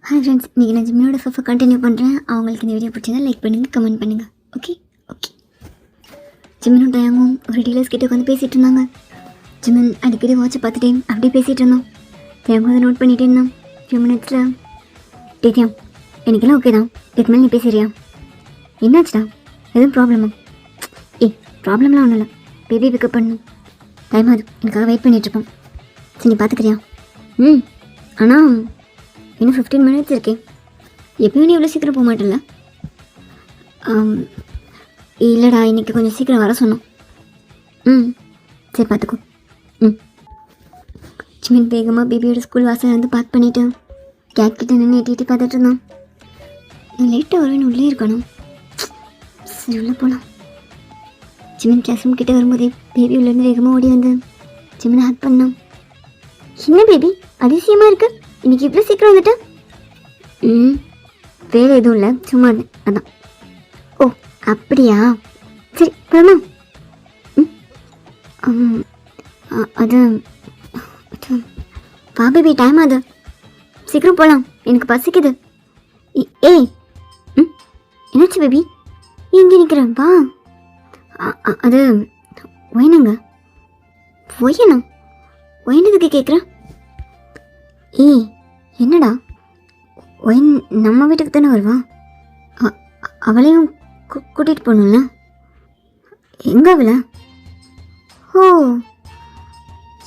Hi friends, இன்றைக்கி நான் ஜிம்மினோட ஃபஃபை continue பண்ணுறேன். அவங்களுக்கு இந்த வீடியோ பிடிச்சதா லைக் பண்ணுங்கள், கமெண்ட் பண்ணுங்கள். ஓகே. ஜிம்மினும் டயமும் ஒரு டீலர்ஸ் கிட்ட உட்காந்து பேசிகிட்டு இருந்தாங்க. ஜிம்மின் அடிக்கடி வாட்சை பார்த்துட்டே அப்படியே பேசிகிட்டு இருந்தோம். டயமும் அதை நோட் பண்ணிகிட்டே இருந்தான். ஃபியூ மினிட்ஸில் டேத்தியாம், எனக்கெல்லாம் ஓகே தான், இதுக்கு மேலே நீ பேசுறியா? என்னாச்சுடா, எதுவும் ப்ராப்ளமா? ப்ராப்ளம்லாம் ஒன்றும் இல்லை, பேபி பிக்கப் பண்ணணும். டைம் ஆகுது, எனக்காக வெயிட் பண்ணிகிட்ருப்போன். சரி, நீ பார்த்துக்கிறியா? ஆனால் இன்னும் 15 மினிட்ஸ் இருக்கே. எப்பயும் நீ இவ்வளோ சீக்கிரம் போக மாட்டேன்ல? இல்லைடா, இன்றைக்கி கொஞ்சம் சீக்கிரம் வர சொன்னோம். சரி, பார்த்துக்கோ. ஜிமின் வேகமாக பேபியோட ஸ்கூல் வாசல் வந்து பார்க் பண்ணிவிட்டு கேட் கிட்ட நின்று எட்டி பார்த்துட்டு இருந்தான். நான் லேட்டாக வருவேன்னு உள்ளே இருக்கணும். சரி, உள்ளே போகலாம். ஜிமின் கிளாஸ் ரூம் கிட்டே வரும்போதே பேபி உள்ளேருந்து வேகமாக ஓடி வந்து ஜிமினை ஹேக் பண்ணான். என்ன பேபி, அதிசயமாக இருக்கு, இன்றைக்கி இவ்வளோ சீக்கிரம் வந்துட்டேன். வேலை எதுவும் இல்லை, சும்மா இருந்தேன், அதான். ஓ அப்படியா, சரி போமா. அது வா பேபி, டைம் ஆகுது, சீக்கிரம் போகலாம், எனக்கு பசிக்குது. ஏய் என்னாச்சு பேபி, எங்கே நிற்கிறேன், வா. அது ஒயினுங்க. ஒயினதுக்கு கேட்குறேன். என்னடா, ஒயின் நம்ம வீட்டுக்கு தானே வருவா, அவளையும் கூட்டிகிட்டு போகணும்ல. எங்கே அவளை? ஓ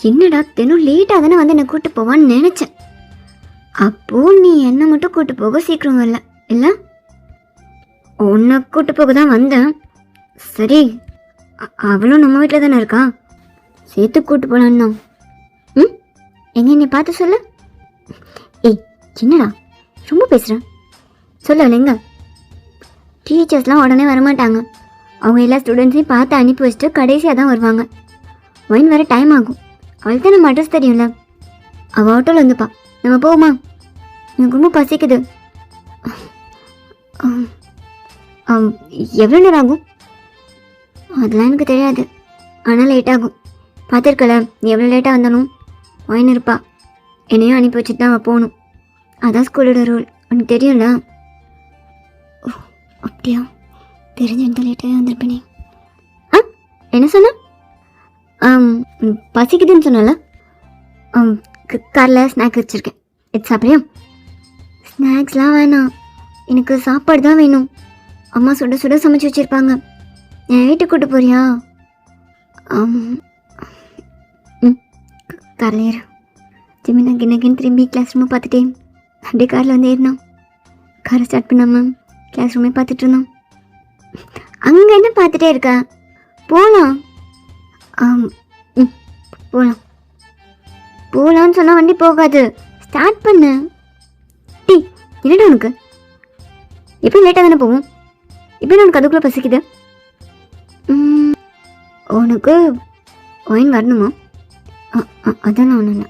என்னடா, தினம் லேட்டாக தானே வந்து என்னை கூப்பிட்டு போவான்னு நினச்சேன். அப்போது நீ என்னை மட்டும் கூப்பிட்டு போக சீக்கிரம் வரல இல்லை? உன்னை கூப்பிட்டு போக தான் வந்தேன். சரி, அவளும் நம்ம வீட்டில் தானே இருக்கா, சேர்த்து கூப்பிட்டு போகலான்னா. எங்கே என்னை பார்த்து சொல்லு. என்னடா ரொம்ப பேசுகிறேன், சொல்ல எங்க? டீச்சர்ஸ்லாம் உடனே வரமாட்டாங்க, அவங்க எல்லா ஸ்டூடெண்ட்ஸையும் பார்த்து அனுப்பி வச்சுட்டு கடைசியாக தான் வருவாங்க. ஒயின் வர டைம் ஆகும், அவளுக்கு தான் நம்ம அட்ரஸ் தெரியும்ல. அவள் ஆட்டோவில் வந்துப்பா, நம்ம போவோமா? எனக்கு ரொம்ப பசிக்குது. எவ்வளோ நேரம் ஆகும்? அதெல்லாம் எனக்கு தெரியாது, ஆனால் லேட் ஆகும். பார்த்துருக்கல, நீ எவ்வளோ லேட்டாக வந்தாலும் ஒயின் இருப்பா. என்னையும் அனுப்பி வச்சுட்டு தான் அவள் போகணும், அதான் ஸ்கூலோட ரூல், உனக்கு தெரியும்ல. ஓ அப்படியா, தெரிஞ்சிருந்தா லேட்டாக வந்திருப்பேனே. என்ன சொன்ன? பசிக்குதுன்னு சொன்னால காரில் ஸ்நாக்ஸ் வச்சுருக்கேன், இது சாப்பிட்றியா? ஸ்நாக்ஸ்லாம் வேணாம், எனக்கு சாப்பாடு தான் வேணும். அம்மா சுட சுட சமைச்சு வச்சுருப்பாங்க, என் வீட்டுக்கு கூப்பிட்டு போறியா? காரில் ஏறு. ஜிமினா கிண்ணகின்னு திரும்பி கிளாஸ் ரூமை பார்த்துட்டே அப்படியே காரில் வந்து ஏறினான். காரை ஸ்டார்ட் பண்ணாமல் கிளாஸ் ரூமே பார்த்துட்டு இருந்தான். அங்கே என்ன பார்த்துட்டே இருக்கா, போகலாம். போகலான்னு சொன்னால் வண்டி போகாது, ஸ்டார்ட் பண்ணு. என்னடா உனக்கு, எப்பயும் லேட்டாக தானே போவோம், இப்போ உனக்கு அதுக்குள்ளே பசிக்குது? உனக்கு ஒயின் வரணுமா? அதெல்லாம் ஒன்றும் இல்லை,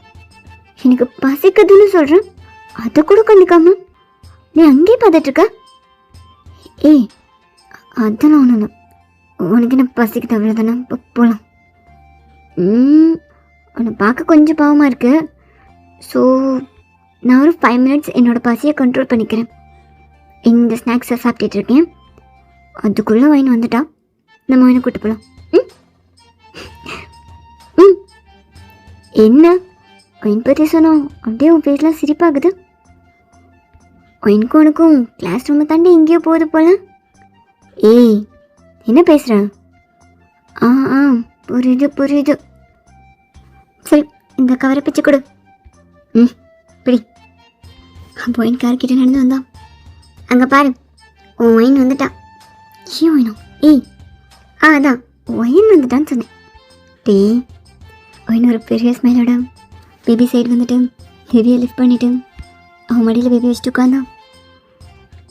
எனக்கு பசிக்குதுன்னு சொல்கிறேன், அதை கூட கண்டிக்காம நீ அங்கேயே பார்த்துட்ருக்க. அதெல்லாம் ஒன்றும் இல்லை, உனக்கு என்ன பசிக்குது அவ்வளோதானே, போகலாம். உன்னை பார்க்க கொஞ்சம் பாவமாக இருக்குது. ஸோ நான் ஒரு 5 மினிட்ஸ் என்னோடய பசியை கண்ட்ரோல் பண்ணிக்கிறேன். இந்த ஸ்நாக்ஸை சாப்பிட்டுட்டு இருக்கேன், அதுக்குள்ளே ஒயின் வந்துட்டா நம்ம ஒயினை கூப்பிட்டு போகலாம். என்ன ஒயின் பற்றி சொன்னோம், அப்படியே உன் ஃபேஸ்லாம் சிரிப்பாகுது. ஒயினுக்கும் உனக்கும் கிளாஸ் ரூமை தாண்டி எங்கேயோ போகுது போல. என்ன பேசுகிற? புரியுது. சரி, இந்த கவரை பிச்சு கொடு. பிடி. அப்போ ஒயின் கார்கிட்ட நடந்து வந்தான். அங்கே பாரு, உன் ஒயின் வந்துட்டா. ஏன் ஒயினும்? அதான் ஒயின் வந்துட்டான்னு சொன்னேன். ஒயின் ஒரு பெரிய ஸ்மைலோட பேபி சைடு வந்துட்டு பேபியை லிஃப்ட் பண்ணிவிட்டு அவன் மடியில் பேபி வச்சுட்டு உட்காந்தான்.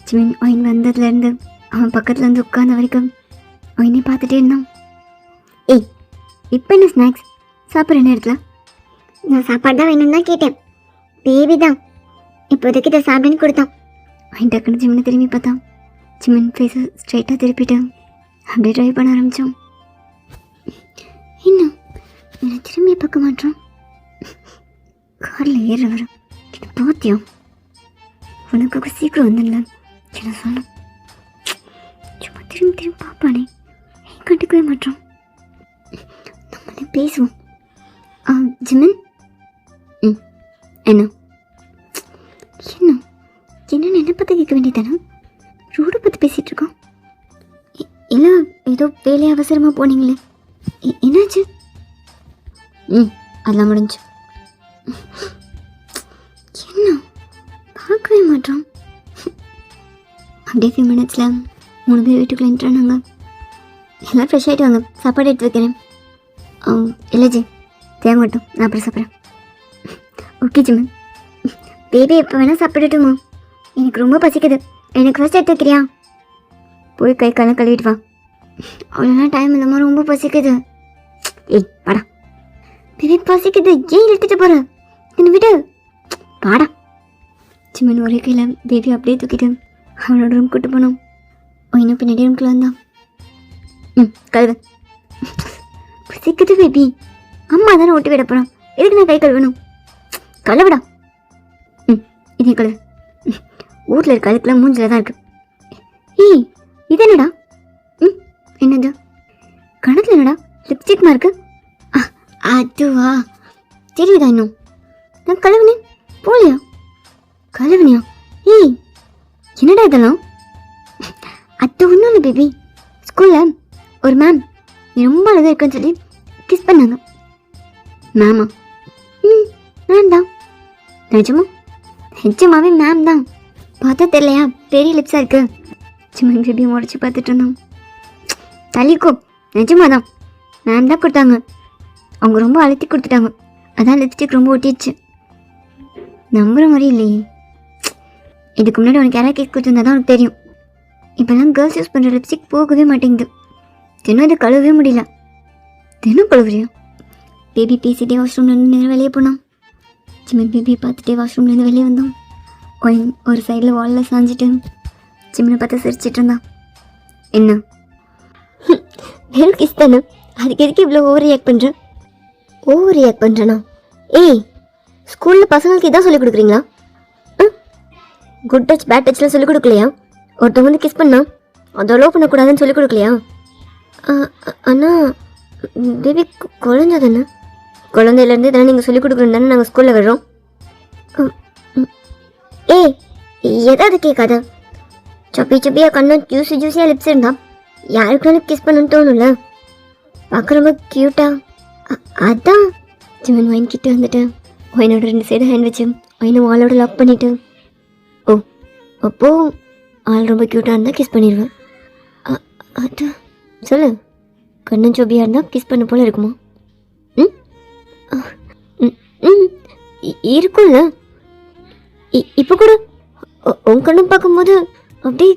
ஜிமின் ஒயின் வந்ததுலேருந்து அவன் பக்கத்தில் வந்து உட்காந்த வரைக்கும் ஒயினே பார்த்துட்டே இருந்தான். இப்போ என்ன ஸ்நாக்ஸ் சாப்பிட்ற நேரத்தில்? நான் சாப்பாடு தான் வேணும்னு தான் கேட்டேன், பேபி தான் இப்போதைக்கு இதை சாப்பிடுன்னு கொடுத்தான். ஒயின் டக்குன்னு ஜிமினை திரும்பி பார்த்தான். ஜிமின் ஃபேஸை ஸ்ட்ரைட்டாக திருப்பிட்டு அப்படியே ட்ரைவ் பண்ண ஆரம்பித்தோம். என்ன என்னை திரும்பி பார்க்க மாட்டோம், காரில் ஏற வரும், இது பாத்தியம். உனக்காக சீக்கிரம் வந்துடல என்ன சொன்னோம். சும்மா திரும்பி திரும்பி பார்ப்பானே, கண்டுக்கவே மாட்டோம். நம்மளே பேசுவோம். ஜிமின். என்ன என்ன என்னன்னு என்ன பற்றி கேட்க வேண்டியதானே? ரோடை பற்றி பேசிகிட்டு இருக்கோம். இல்லை, ஏதோ வேலையை அவசரமாக போனீங்களே, என்னாச்சு? அதெல்லாம் முடிஞ்சு. என்ன பார்க்கவே மாட்டோம். அப்படியே ஃபியூ மினிட்ஸில் 3 பேர் வீட்டுக்குள்ளே என்ட்ரானாங்க. எல்லாம் ஃப்ரெஷ் ஆகிட்டு வாங்க, சாப்பாடு எடுத்து வைக்கிறேன். இல்லை ஜி, தேவை மாட்டோம், நான் அப்புறம் சாப்பிட்றேன். ஓகே ஜிமன். பேபி எப்போ வேணால் சாப்பிடட்டுமா? எனக்கு ரொம்ப பசிக்குது, எனக்கு ஃபர்ஸ்ட் எடுத்து வைக்கிறியா? போய் கை காலம் கழுவிட்டு வா. அவ்வளோலாம் டைம் இல்லாமல் ரொம்ப பசிக்குது. ஏய் வாடா. பேபி பசிக்குது, ஏன் இழுத்துட்டு போகிற? என்ன விடு, வாடா. ஜிமன் ஒரே கையில் பேபி அப்படியே தூக்கிட்டு அவனோட ரூம் கூட்டு போனோம். இன்னும் பின்னாடி ரூம்குள்ளே வந்தான். கழுவு. பசிக்குது பேபி, அம்மா தானே ஒட்டி விட போகிறான், எதுக்கு நான் கை கழுவணும்? கழுவிடா. இதே கழுவு. வீட்டில் இருக்க அதுக்கெல்லாம் மூஞ்சில் தான் இருக்கு. ஏய் இது என்னடா? என்னது கணத்தில் என்னடா லிப்ஸ்டிக் மார்க்கு? அதுவா தெரியுதா? இன்னும் நான் கழுவுனேன் போலியா? கழுவுனியா? ஏய் என்னடா இதெல்லாம்? அது ஒன்றும் இல்லை பேபி, ஸ்கூலில் ஒரு மேம் நீ ரொம்ப அழகாக இருக்குன்னு சொல்லி கிஸ் பண்ணாங்க. மேமா? மேம் தான். நிஜமாவே மேம் தான். பார்த்தா தெரியலையா, பெரிய லிப்ஸாக இருக்கு. ஜிமன் பேபியை முறைச்சி பார்த்துட்டு இருந்தோம். தள்ளிக்கோ, நிஜமாக தான் மேம் தான் கொடுத்தாங்க. அவங்க ரொம்ப அழுத்தி கொடுத்துட்டாங்க, அதான் லிப்ஸ்டிக் ரொம்ப ஒட்டிடுச்சு. நம்புற மாதிரி இல்லையே. இதுக்கு முன்னாடி உனக்கு யாராவது கேக் கொடுத்துருந்தா தான் உனக்கு தெரியும். இப்போல்லாம் கேர்ள்ஸ் யூஸ் பண்ணுற லிப்ஸ்டிக் போகவே மாட்டேங்குது. தினம் இதை கழுவவே முடியல. தினம் கழுவுறியா? பேபி பேசிகிட்டே வாஷ்ரூம்லேருந்து நேரம் வெளியே போனோம். ஜிமன் பேபியை பார்த்துட்டே வாஷ்ரூம்லேருந்து வெளியே வந்தோம். ஒரு சைடில் வாலில் சாஞ்சிட்டு ஜிமனை பார்த்து சிரிச்சிட்டு இருந்தான். என்ன வெறும் கிஸ் தானே, அதுக்கு எதுக்கு இவ்வளோ ஓவர் ரியாக்ட் பண்ணுற? ஓவர் ரியாக்ட் பண்ணுறேண்ணா? ஏய் ஸ்கூலில் பசங்களுக்கு இதான் சொல்லிக் கொடுக்குறீங்களா? குட் டச் பேட் டச்லாம் சொல்லிக் கொடுக்கலையா? ஒருத்தவங்க வந்து கிஸ் பண்ணா அதை அலோவ் பண்ணக்கூடாதுன்னு சொல்லிக் கொடுக்கலையா? ஆனால் பேபி குழந்தை தானே, குழந்தையிலேருந்து தானே நீங்கள் சொல்லிக் கொடுக்குறோம் தானே நாங்கள் ஸ்கூலில் வர்றோம். ஏய் எதாவது கேட்காத. சப்பி சப்பியாக கண்ணம் ஜூஸியாக லிப்ஸ் இருந்தா யாருக்குனாலும் கிஸ் பண்ணணும்னு தோணும்ல. பார்க்க ரொம்ப க்யூட்டாக. அதான் ஜிமன் ஒயின் கிட்ட வந்துட்டு ஒயினோட 2 சைடு ஹேண்ட் வச்சு ஒயினை வாலோட லாக் பண்ணிவிட்டு, ஓ அப்போது ஆள் ரொம்ப க்யூட்டாக இருந்தால் கிஸ் பண்ணிடுவேன். அதான் சொல்லு, கண்ணன் சோபியாக இருந்தால் கிஸ் பண்ண போல் இருக்குமா? இருக்கும்ல. இப்போ கூட உன் கண்ணும் பார்க்கும்போது அப்படியே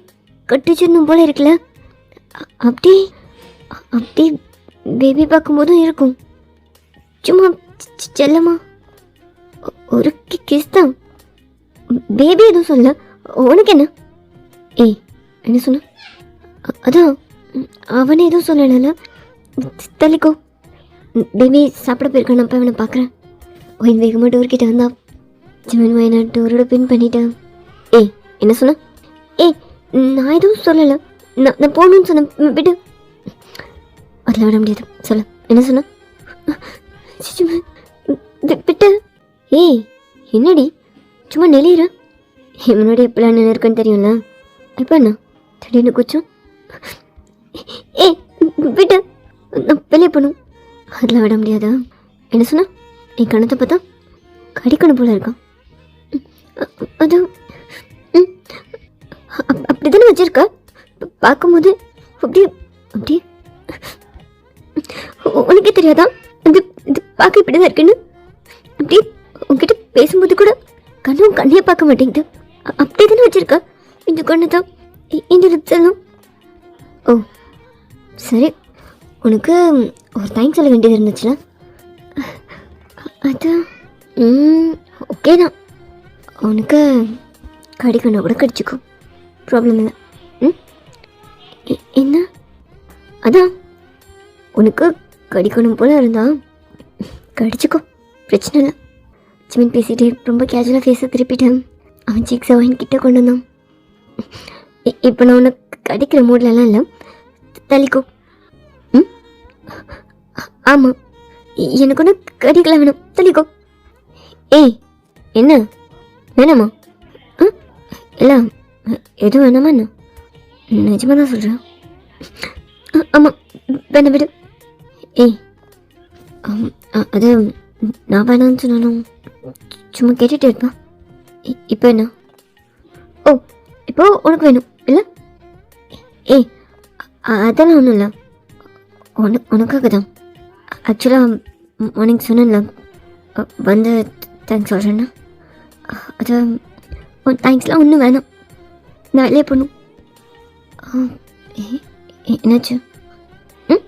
கட்டிச்சிடணும் போல இருக்குல்ல. அப்படி அப்படி பேபி பார்க்கும்போதும் இருக்கும். சும்மா செல்லம்மா ஒரு கிஸ் தான். பேபி எதுவும் சொல்ல, உனக்கு என்ன? ஏய் என்ன சொன்ன? அதான் அவனே எதுவும் சொல்லல. தள்ளிக்கோ. பேபி சாப்பிட போயிருக்கான், நான் போய் அவனை பார்க்குறேன். ஒயின் வேகமாக டோர் கிட்ட வந்தா. ஜிமன் ஒயினை டோரோட பின் பண்ணிட்டேன். ஏய் என்ன சொன்ன? ஏய் நான் எதுவும் சொல்லலை, நான் போகணுன்னு சொன்னேன், விட்டு. அதில் விட முடியாது, சொல்ல என்ன சொன்ன? விட்டு. ஏய் என்னடி சும்மா நெளியிற? முன்னாடி எப்பெல்லாம் நின்று இருக்குன்னு தெரியும்ல, இப்போ என்ன திடீர்னு கூச்சம்? ஏய் விட்டு, நான் வெளியே போகணும். அதில் விட முடியாதா? என்ன சொன்ன? என் கணத்தை பார்த்தா கடிக்கணும் போல இருக்கான். அது அப்படி தானே வச்சிருக்க, பார்க்கும்போது அப்படியே அப்படியே. உனக்கே தெரியாதா அது இது பார்க்க இப்படி தான் இருக்குன்னு? அப்படி உங்ககிட்ட பேசும்போது கூட கண்ணும் கண்ணையை பார்க்க மாட்டேங்குது. அப்படி தானே வச்சிருக்க இந்த கண்ணு தான், இந்த லிப்ஸ் எல்லாம். ஓ சரி, உனக்கு ஒரு தேங்க்ஸ் சொல்ல வேண்டியது இருந்துச்சுல. அதான் ஓகே தான். உனக்கு கடிக்கணும் கூட கடிச்சிக்கோ, ப்ராப்ளம் இல்லை. என்ன? அதான் உனக்கு கடிக்கணும் போல இருந்தா கடிச்சிக்கோ, பிரச்சனை இல்லை. ஜிமின் பேசிகிட்டே ரொம்ப கேஜுவலாக ஃபேஸை திருப்பிட்டேன். அவன் சீக்ஸை வாங்கிக்கிட்ட கொண்டு வந்தான். இப்போ நான் உனக்கு கடிக்கிற மூட்லலாம் இல்லை, தள்ளிக்கோ. ம், ஆமாம், எனக்கு ஒன்று கடிக்கல, வேணும், தள்ளிக்கோ. ஏய், என்ன வேணாமா? இல்லை, எதுவும் வேணாமா? என்ன நிஜமாக தான் சொல்கிறேன். ஆமாம், வேணாம், விடு. ஏய், அது நான் வேணான்னு சொன்னாலும் சும்மா கேட்டுகிட்டே இருப்பேன். இப்போ என்ன? ஓ, இப்போ உனக்கு வேணும் இல்லை? ஏய், அதெல்லாம் ஒன்றும் இல்லை, உனக்காக தான். ஆக்சுவலாக மார்னிங் சொன்னேன்ல வந்து தேங்க்ஸ் சொல்கிறேன்னா, அது தேங்க்ஸ்லாம் ஒன்றும் வேணாம், நான் வெளியே போகணும். என்னாச்சு? ம்,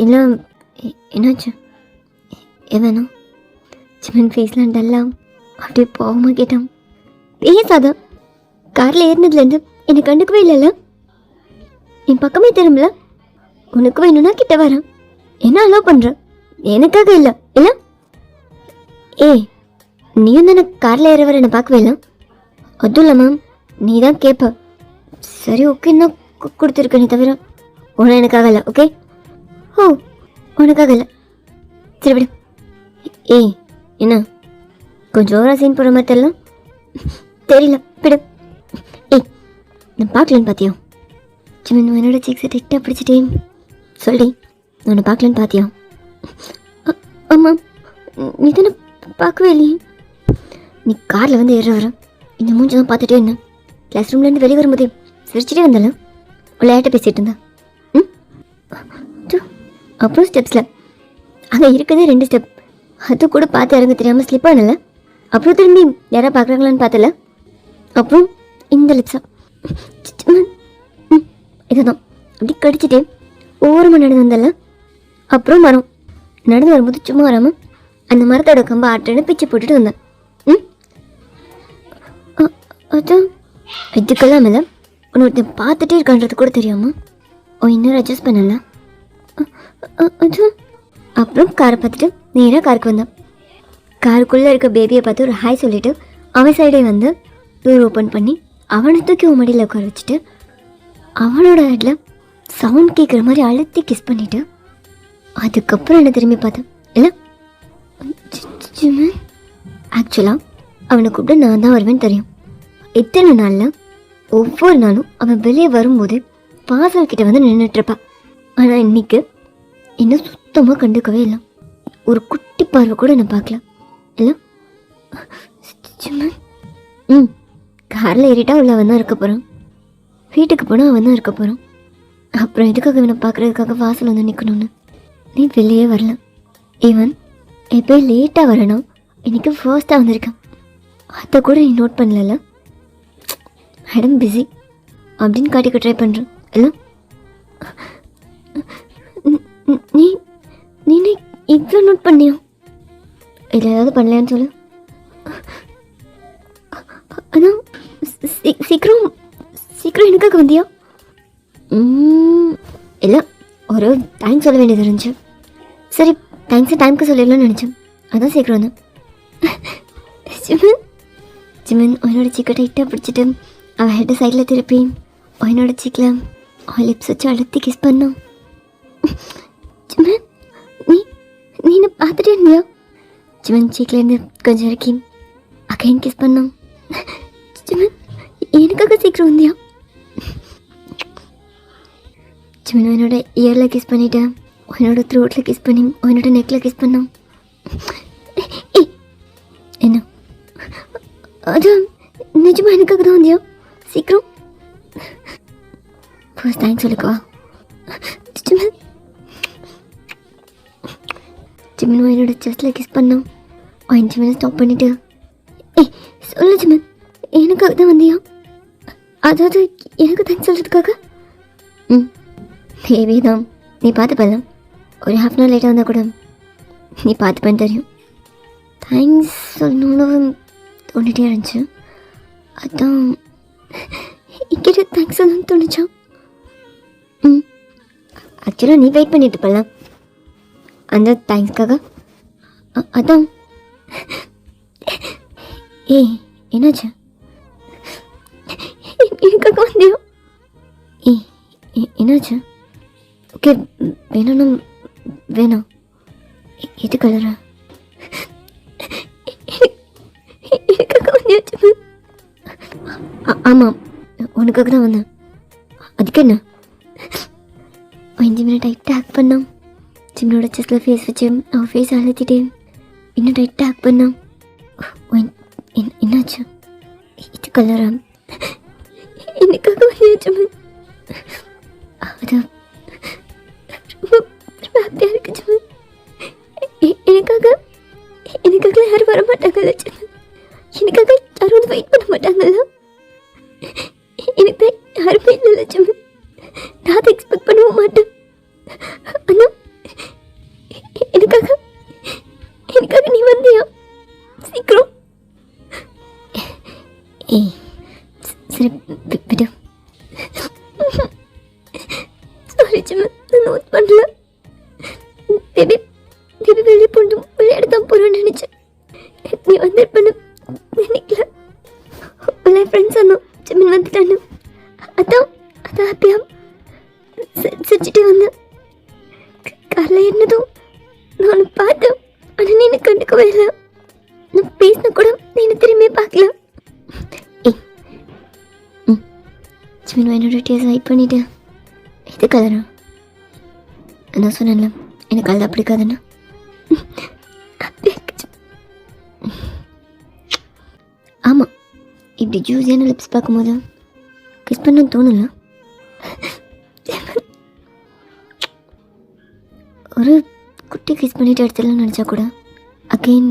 இல்லை, என்னாச்சு? வேணாம். சிமன் ஃபேஸ்லாம் டல்லாம் அப்படியே போகமாக கேட்டான். பேசாத, காரில் ஏறினதுலேருந்து என்னை கண்டுக்கவே இல்லைல்ல, என் பக்கமே திரும்பல. உனக்கு வேணும்னா கிட்ட வரேன், என்ன அலோவ் பண்ணுற, எனக்காக இல்லை இல்லை? ஏய், நீயும் தானே காரில் ஏற வர என்னை பார்க்கவே இல்லை. அதுவும் இல்லை மேம், நீ தான் கேட்ப. சரி, ஓகே, நான் கொடுத்துருக்கேனே தவிர உன எனக்காக இல்லை. ஓகே? ஓ, உனக்காக இல்லை, சரி விடு. ஏய், என்ன கொஞ்சம் ஓவரா சீன் போடுற மாதிரி தெரியல? தெரியல, விடு. ஏய், நான் பார்க்கலன்னு பார்த்தியா? சின்ன என்னோட சீக்ஸை டிக்டாக பிடிச்சிட்டேன். சொல்லி நான் உன்னை பார்க்கலன்னு பார்த்தியா? ஆமாம், நீ தானே பார்க்கவே இல்லையே. நீ காரில் வந்து ஏற வர இந்த மூஞ்சி தான் பார்த்துட்டே இருந்தேன். கிளாஸ் ரூம்லேருந்து வெளியே வரும்போதே சிரிச்சிட்டே வந்தால விளையாட்ட பேசிகிட்டு இருந்தா. ம், அப்புறம் ஸ்டெப்ஸில் அங்கே இருக்கிறதே 2 ஸ்டெப், அது கூட பார்த்து இறங்க தெரியாமல் ஸ்லிப் ஆனல. அப்புறம் திரும்பி யாராவது பார்க்குறாங்களான்னு பார்த்தல. அப்புறம் இந்த லிப்ஸா இதுதான் அப்படி கடிச்சிட்டே ஓரமாக நடந்து வந்தல. அப்புறம் மரம் நடந்து வரும்போது சும்மா வராமல் அந்த மரத்தோட கம்பை ஆட்டன்னு பிச்சு போட்டுட்டு வந்தேன். ம், அதான் இதுக்கெல்லாம் இல்லை, உன்னை ஒருத்தன் பார்த்துட்டே இருக்கான்றது கூட தெரியாமல் இன்னும் அட்ஜஸ்ட் பண்ணல. அது அப்புறம் காரை பார்த்துட்டு நேராக காருக்கு வந்தேன். காருக்குள்ளே இருக்க பேபியை பார்த்து ஒரு ஹாய் சொல்லிவிட்டு அவன் சைடே வந்து டோர் ஓப்பன் பண்ணி அவனை தூக்கி உன் மடியில் உட்கார வச்சுட்டு அவனோட ஹெட்டில் சவுண்ட் கேட்குற மாதிரி அழுத்தி கிஸ் பண்ணிவிட்டு அதுக்கப்புறம் என்ன திரும்பி பார்த்தேன். இல்லை, ஆக்சுவலாக அவனை கூப்பிட்டு நான் தான் வருவேன்னு தெரியும். இத்தனை நாளில் ஒவ்வொரு நாளும் அவன் வெளியே வரும்போது வாசல் கிட்ட வந்து நின்றுட்டுருப்பான். ஆனால் இன்னைக்கு என்ன சுத்தமாக கண்டுக்கவே இல்லை, ஒரு குட்டி பார்வை கூட என்ன பார்க்கல. இல்லை, ம், காரில் ஏறிட்டா உள்ள அவன் தான் இருக்க போகிறான், வீட்டுக்கு போனால் அவன் தான் இருக்க போகிறான். அப்புறம் எதுக்காக இவனை பார்க்குறதுக்காக வாசல் வந்து நிற்கணும்னு நீ வெளியே வரல. ஈவன் எப்போ லேட்டாக வரணும், இன்னைக்கு ஃபர்ஸ்ட்டாக வந்திருக்கேன், அதை கூட நீ நோட் பண்ணல. மேடம் பிஸி அப்படின்னு காட்டிக்க ட்ரை பண்ணுறேன். இல்லை, நீ நீ இவ்வளோ நோட் பண்ணியா? இல்லை, ஏதாவது பண்ணலையான்னு சொல்லு. ஆனால் சீக்கிரம் சீக்கிரம் எனக்காக வந்தியா? இல்லை, ஒரு தேங்க்ஸ் சொல்ல வேண்டியது இருந்துச்சு. சரி, தேங்க்ஸை டைமுக்கு சொல்லிடலாம்னு நினச்சேன், அதான் சீக்கிரம் வந்தேன். ஜிமின் உன்னோட சீக்கை டைட்டாக பிடிச்சிட்டு அவள் ஹெட்டை சைடில் திருப்பி உன்னோட சீக்கில் அவள் லிப்ஸ் வச்சு அழுத்தி கிஸ் பண்ணான். ஜிமின், நீ என்ன பார்த்துட்டே இருந்தியா? ஜிமின் சீக்கிலேருந்து கொஞ்சம் இறக்கி அகைன் கிஸ் பண்ணான். ஜிமின், எனக்காக சீக்கிரம் வந்தியா? ஜிமின் உன்னோட இயரில் கிஸ் பண்ணிட்டேன், உன்னோட த்ரோட்டில் கிஸ் பண்ணி உன்னோட நெக்கில் கிஸ் பண்ணான். என்ன அது நிஜமாக எனக்காக தான் வந்தியா? சீக்கிரம் ஃபர்ஸ்ட் தேங்க்ஸ் சொல்லிக்கவா? ஜிமின் என்னோட செஸ்டில் கிஸ் பண்ணான். ஜிமினை ஸ்டாப் பண்ணிவிட்டு சொல்லு ஜிமின், எனக்காக தான் வந்தியா? அதாவது எனக்கு தேங்க்ஸ் சொல்கிறதுக்காக? தேவி தான், நீ பார்த்துப்பல, ஒரு ½ hour லேட்டாக வந்தால் கூட நீ பார்த்துப்பேன்னு தெரியும். தேங்க்ஸ் சொல்லணும்னு தோண்டிகிட்டே இருந்துச்சு, அதான் இங்கிட்ட தேங்க்ஸ் சொல்லணும்னு தோணுச்சா? ஆக்சுவலாக நீ வெயிட் பண்ணிட்டு இருப்பல அந்த தேங்க்ஸ்க்காக, அதான். ஏய், என்னாச்சு? எனக்காக வந்தியா? என்னாச்சு? ஓகே, வேணும்னா வேணாம். எது கலரா? எனக்காக வந்தியாச்சு. ஆமாம், உனக்காக தான் வந்தேன். அதுக்கு என்ன? ஜிமினை டைட்டாக ஹேக் பண்ணான். ஜிமினோட செஸ்டில் ஃபேஸ் வச்சு அவன் ஃபேஸ் அழுத்திட்டு இன்னும் டைட்டாக ஹேக் பண்ணான். என்னாச்சு? இது கலரா? எனக்காக வந்தியாச்சு. அது ரொம்ப ஹாப்பியாக இருக்கு ஜிமு. எனக்காக யாரும் வர மாட்டாங்கல்ல ஜிமு. எனக்காக யாரும் வந்து வெயிட் பண்ண மாட்டாங்கல்ல. எனக்கு யாருமே இல்லை ஜிமு. நான் அதை எக்ஸ்பெக்ட் பண்ணவும் மாட்டேன். ஆனால் எனக்காக நீ வந்தியா? சீக்கிரம். சரி விடு. சாரி ஜிமு, நான் நோட் பண்ணல. பேபி வெளியே போட்டு விளையாட தான் போகிறோன்னு நினச்சேன். நீ வந்திருப்பேன்னு நினைக்கல. உள்ள ஃப்ரெண்ட்ஸ் சொன்னோம் ஜிமின் வந்துட்டான்னு. அதான் ஹாப்பியாக சிரிச்சுட்டு வந்தேன். காரில் ஏறினதும் நான் பார்த்தேன். ஆனால் நீ எனக்கு கண்டுக்கவே இல்லை. நான் பேசின கூட நீ என்ன திரும்பி பார்க்கல. ஜிமின் என்னோட டேஸ் வெயிட் பண்ணிட்டேன். இது கலரா? நான் சொன்னேன்ல எனக்கு கலர் பிடிக்காதுன்னு. ஆமாம், இப்படி ஜூஸியான லிப்ஸ் பார்க்கும்போது கிஸ் பண்ண தோணல. ஒரு குட்டி கிஸ் பண்ணிட்டு எடுத்துடலாம்னு நினச்சா கூட அகெயின்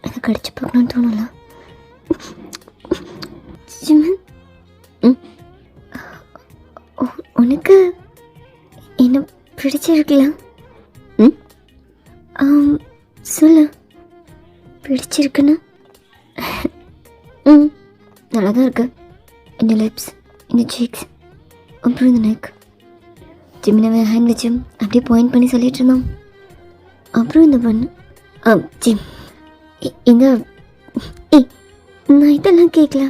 அதை கடிச்சு பார்க்கணும்னு தோணல. உனக்கு என்ன பிடிச்சிருக்கல? சொல்லு, பிடிச்சிருக்குன்னு. நல்லா தான் இருக்கு. இந்த லிப்ஸ், இந்த சீக்ஸ், அப்புறம் இந்த நெக். ஜிமினவை ஹேண்ட் வச்சு அப்படியே பாயிண்ட் பண்ணி சொல்லிட்டு இருந்தோம். அப்புறம் இந்த பொண்ணு ஜிம் இந்த நான் இதெல்லாம் கேட்கல.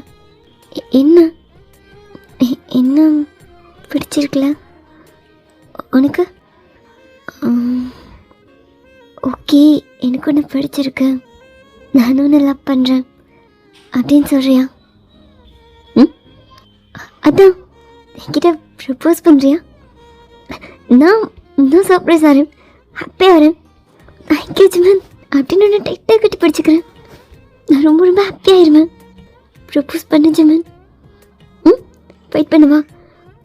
என்ன பிடிச்சிருக்கல உனக்கு? ஓகே, எனக்கு ஒன்று பிடிச்சிருக்கு, நானும் ஒன்று லவ் பண்ணுறேன் அப்படின்னு சொல்கிறியா? அதான் என்கிட்ட ப்ரப்போஸ் பண்ணுறியா? நான் இன்னும் சர்ப்ரைஸ் ஆகிறேன், ஹாப்பியாக வரேன். தேங்க்யூ ஜிமன் அப்படின்னு ஒன்று டைட்டாக கட்டி பிடிச்சிக்கிறேன். நான் ரொம்ப ரொம்ப ஹாப்பியாகிருவேன். ப்ரப்போஸ் பண்ணு ஜிமன். வெயிட் பண்ணுவா.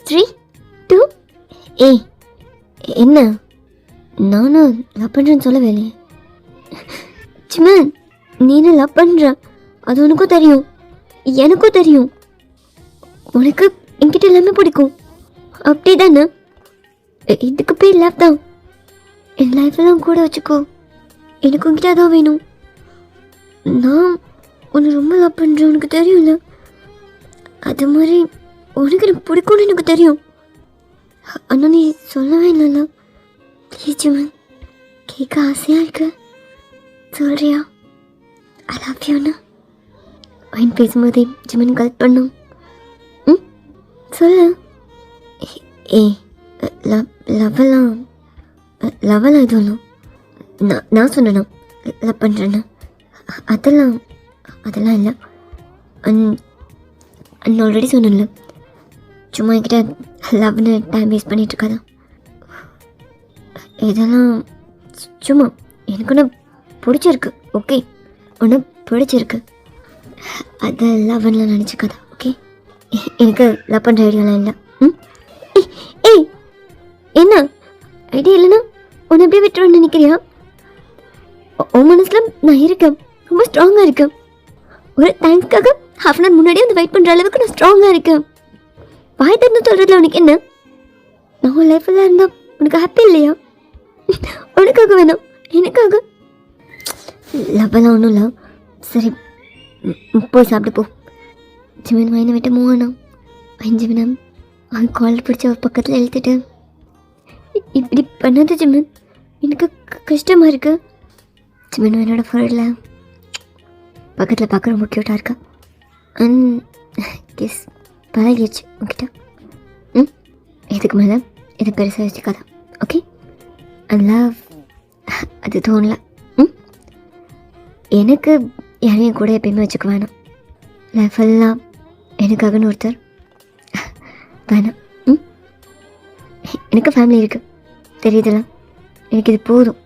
3, 2 என்ன? நானும் லவ் பண்ணுறேன்னு சொல்லவே இல்லையே. ஜிமன், நீனும் லவ் பண்ணுற, அது உனக்கும் தெரியும், எனக்கும் தெரியும். உனக்கு என்கிட்ட எல்லாமே பிடிக்கும், அப்படி தானே? இதுக்கு பேர் லவ் தான். என் லைஃப்பெல்லாம் கூட வச்சுக்கோ. எனக்கு உங்ககிட்ட தான் வேணும். நான் உன்னை ரொம்ப லவ் பண்ணுறேன், உனக்கு தெரியும்ல. அது மாதிரி உனக்கு எனக்கு பிடிக்கும்னு எனக்கு தெரியும். ஆனால் நீ சொல்லவே இல்லைல்ல. ப்ளீஸ் ஜிமன், கேட்க ஆசையாக இருக்கு, சொல்கிறியா? ஐ லவ் யூன்னு. வைன் பேசும்போதே ஜிமன் கல் பண்ணும். சொல்லு. லவ்வெல்லாம் எதுவும் நான் சொன்னேன்னா லவ் பண்ணுறேன்னு. அதெல்லாம் இல்லை. நான் ஆல்ரெடி சொன்னேன்ல, சும்மா என்கிட்ட லவ்னு டைம் வேஸ்ட் பண்ணிகிட்ருக்காதா. இதெல்லாம் சும்மா எனக்கு ஒன்று பிடிச்சிருக்கு. ஓகே, ஒன்று பிடிச்சிருக்கு, அதை லவ்னெலாம் நினச்சிக்காதா. ஓகே, எனக்கு லவ் பண்ணுற ஐடியாலாம் இல்லை. என்ன ஐடியா இல்லைன்னா உன்னை எப்படியே விட்டுருன்னு நினைக்கிறியா? உன் மனசில் நான் இருக்கேன், ரொம்ப ஸ்ட்ராங்காக இருக்கேன். ஒரு தேங்க்ஸ்க்காக ஹாஃப் அன் ஹவர் முன்னாடியே வந்து வெயிட் பண்ணுற அளவுக்கு நான் ஸ்ட்ராங்காக இருக்கேன். வாய் திறந்து சொல்கிறதுல உனக்கு என்ன? நான் உன் லைஃப்பில் இருந்தால் உனக்கு ஹாப்பி இல்லையா? உனக்காக வேணும், எனக்காக. லவ்வெல்லாம் ஒன்றும் இல்லை. சரி, போய் சாப்பிட்டு போ. ஜிமன் வயனை விட்டு மூவ் ஆனான். ஜிமனம் அவன் கால் பிடிச்சி அவர் பக்கத்தில் இழுத்துட்டு, இப்படி பண்ணாத ஜிமன், எனக்கு கஷ்டமாக இருக்கு. சிமன் என்னோட ஃபோரில் பக்கத்தில் பார்க்க ரொம்ப க்யூட்டாக இருக்கா. அண்ட் கிஸ் பழகிடுச்சு உங்ககிட்ட. இதுக்கு மேலே இதை பெருசாக யோசிக்காத, ஓகே? அண்ட் லவ் அது தோணல. எனக்கு யாரையும் கூட எப்பயுமே வச்சுக்க வேணாம். லைஃப் எல்லாம் எனக்காகன்னு ஒருத்தர் வேணாம். எனக்கு ஃபேமிலி இருக்குது, தெரியுதுல. எனக்கு இது போதும்.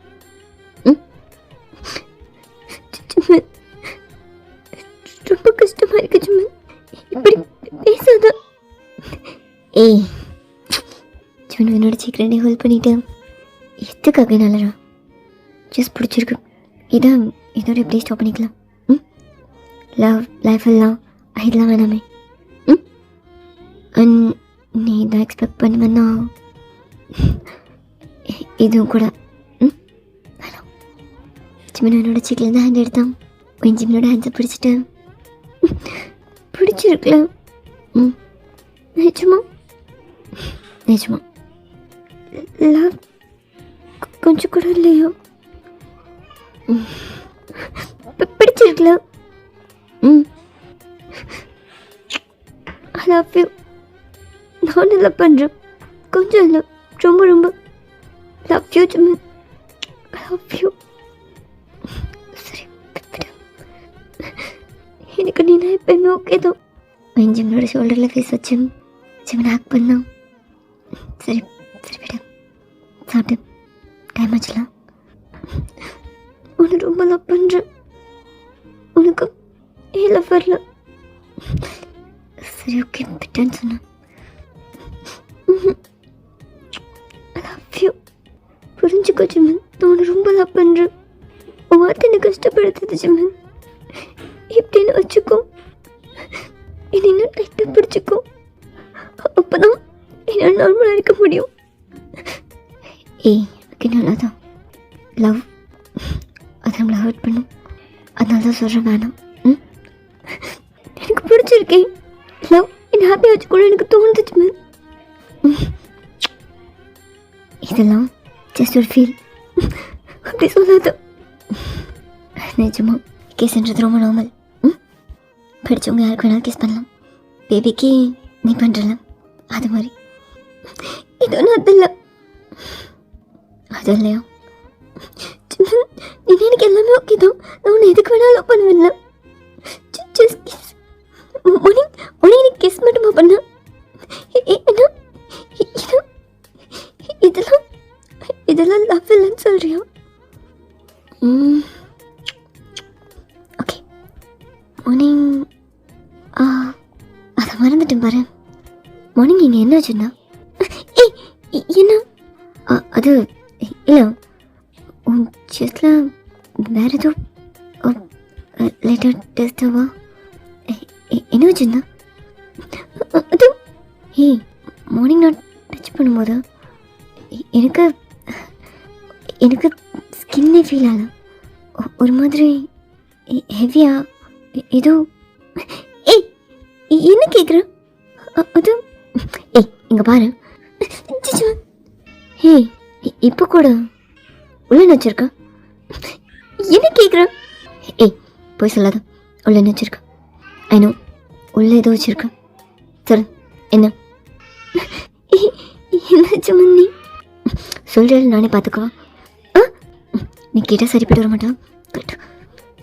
ரொம்ப கஷ்டமாக இருக்கு சும்மா, இப்படி பேசாத. ஏய் சும்மா என்னோட சீக்கிரனே ஹோல்ட் பண்ணிட்டேன். எதுக்காக நல்லரா ஜஸ்ட் பிடிச்சிருக்கு. இதோட எப்படி ஸ்டாப் பண்ணிக்கலாம்? லவ் லைஃப் எல்லாம் இதெல்லாம் வேணாமே. அண்ட் நீ இதை எக்ஸ்பெக்ட் பண்ணுவேன்னா இதுவும் கூட வேணாம். ஜிமின் என்னோட சீக்கிரம் தான் ஹேண்ட் எடுத்தான். என் ஜிமினோட ஹேண்ட்ஸை பிடிச்சிட்டேன். பிடிச்சிருக்கல. நிஜமா நிஜமா லவ் கொஞ்சம் கூட இல்லையோ? பிடிச்சிருக்கல. I love you. நான் இல்லை பண்ணுறேன், கொஞ்சம் இல்லை, ரொம்ப ரொம்ப love you Jimin. I love you. சரி எனக்கு நீ நான் எப்பயுமே ஓகே தான். என் ஜிமினோட ஷோல்டரில் ஃபேஸ் வச்சு ஜிமின் ஹேக் பண்ணான். சரி சரி விட சாப்பிட்டு டைம் ஆச்சுலாம். உன்னை ரொம்ப லவ் பண்ணுறேன். உனக்கு ஏன் லவ் வரல? சரி ஓகே விட்டேன்னு சொன்னேன். ஐ லவ் யூ. புரிஞ்சுக்கோ ஜிமின், நான் உன்னை ரொம்ப லவ் பண்ணுறேன். உன் வார்த்தை என்னை கஷ்டப்படுத்துது ஜிமின். எப்படின்னு வச்சுக்கோ, என்னை இன்னும் டைட்டாக பிடிச்சிக்கோ. அப்போ தான் என்னால் நார்மலாக இருக்க முடியும். ஏய் ஓகே நல்லாதான். லவ் அது நம்மளை ஹர்ட் பண்ணும், அதனால தான் சொல்கிறேன் வேணாம். எனக்கு பிடிச்சிருக்கேன். லவ் என்னை ஹாப்பியாக வச்சுக்கணும் எனக்கு தோணுதுச்சு. இதெல்லாம் ஜஸ்ட் ஒரு ஃபீல், அப்படி சொல்லாத. நிஜமா கிஸ்ன்றது ரொம்ப நார்மல். படித்தவங்க யாருக்கு வேணாலும் கிஸ் பண்ணலாம். பேபிக்கு நீ பண்ணுறல அது மாதிரி. இது ஒன்றும் அது இல்லை. அது இல்லையா நீ எனக்கு எல்லாமே ஓகே தான். நான் உன்னை எதுக்கு வேணாலும் பண்ணுவேன்ல. Just kiss. உனக்கு நீ கிஸ் மட்டுமா பண்ண? இதெல்லாம் லவ் இல்லைன்னு சொல்றியா? ஓகே மார்னிங் அதை மறந்துட்டேன் பாரு. மார்னிங் நீங்கள் என்ன ஆச்சுன்னா என்ன அது இல்லை உன் செஸ்டில் வேறு ஏதோ லேட்டர் டெஸ்ட்டாவா என்ன வச்சுருந்தா? அது ஏய் மார்னிங் நான் டச் பண்ணும்போது எனக்கு எனக்கு ஸ்கின்னே ஃபீல் ஆகல. ஒரு மாதிரி ஹெவியாக ஏதோ. ஏய் என்ன கேட்குற? அது ஏய் இங்கே பாரு. ஏய் இப்போ கூட உள்ள என்ன வச்சிருக்க? என்ன கேட்குற? ஏய் போய் சொல்லாத. உள்ள என்ன வச்சிருக்க? ஐநோ உள்ள ஏதோ வச்சிருக்க. சொல்லு என்ன? என்னாச்சு மன்னி? சொல்கிறேன் நானே பார்த்துக்குவா. நீ கேட்டால் சரிப்பட்டு வர மாட்டான்.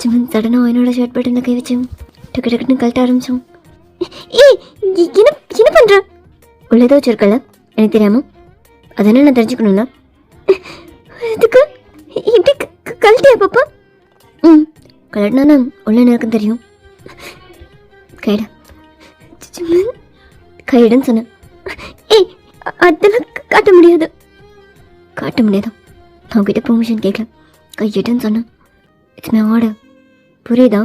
சும்மன் சடனாக என்னோட ஷர்ட் பட்டனில் கை வச்சோம். டக்கு டக்குன்னு கழட்ட ஆரம்பித்தோம். ஏய் என்ன என்ன பண்ணுற? உள்ள ஏதோ வச்சிருக்கல எனக்கு தெரியாமல். அதனால் நான் தெரிஞ்சுக்கணும்ல. அதுக்கு இப்படி கழட்டியா பாப்பா? கழட்டினா நான் உள்ள என்ன இருக்குன்னு தெரியும். கைடா சும்மன் கைடுன்னு சொன்னேன். ஏய் அதெல்லாம் காட்ட முடியாது. காட்ட முடியாதா? நான் உங்ககிட்ட பெர்மிஷன் கேட்கல, கையிட்டுன்னு சொன்னேன். இட்ஸ் மை ஆர்டர், புரியுதா?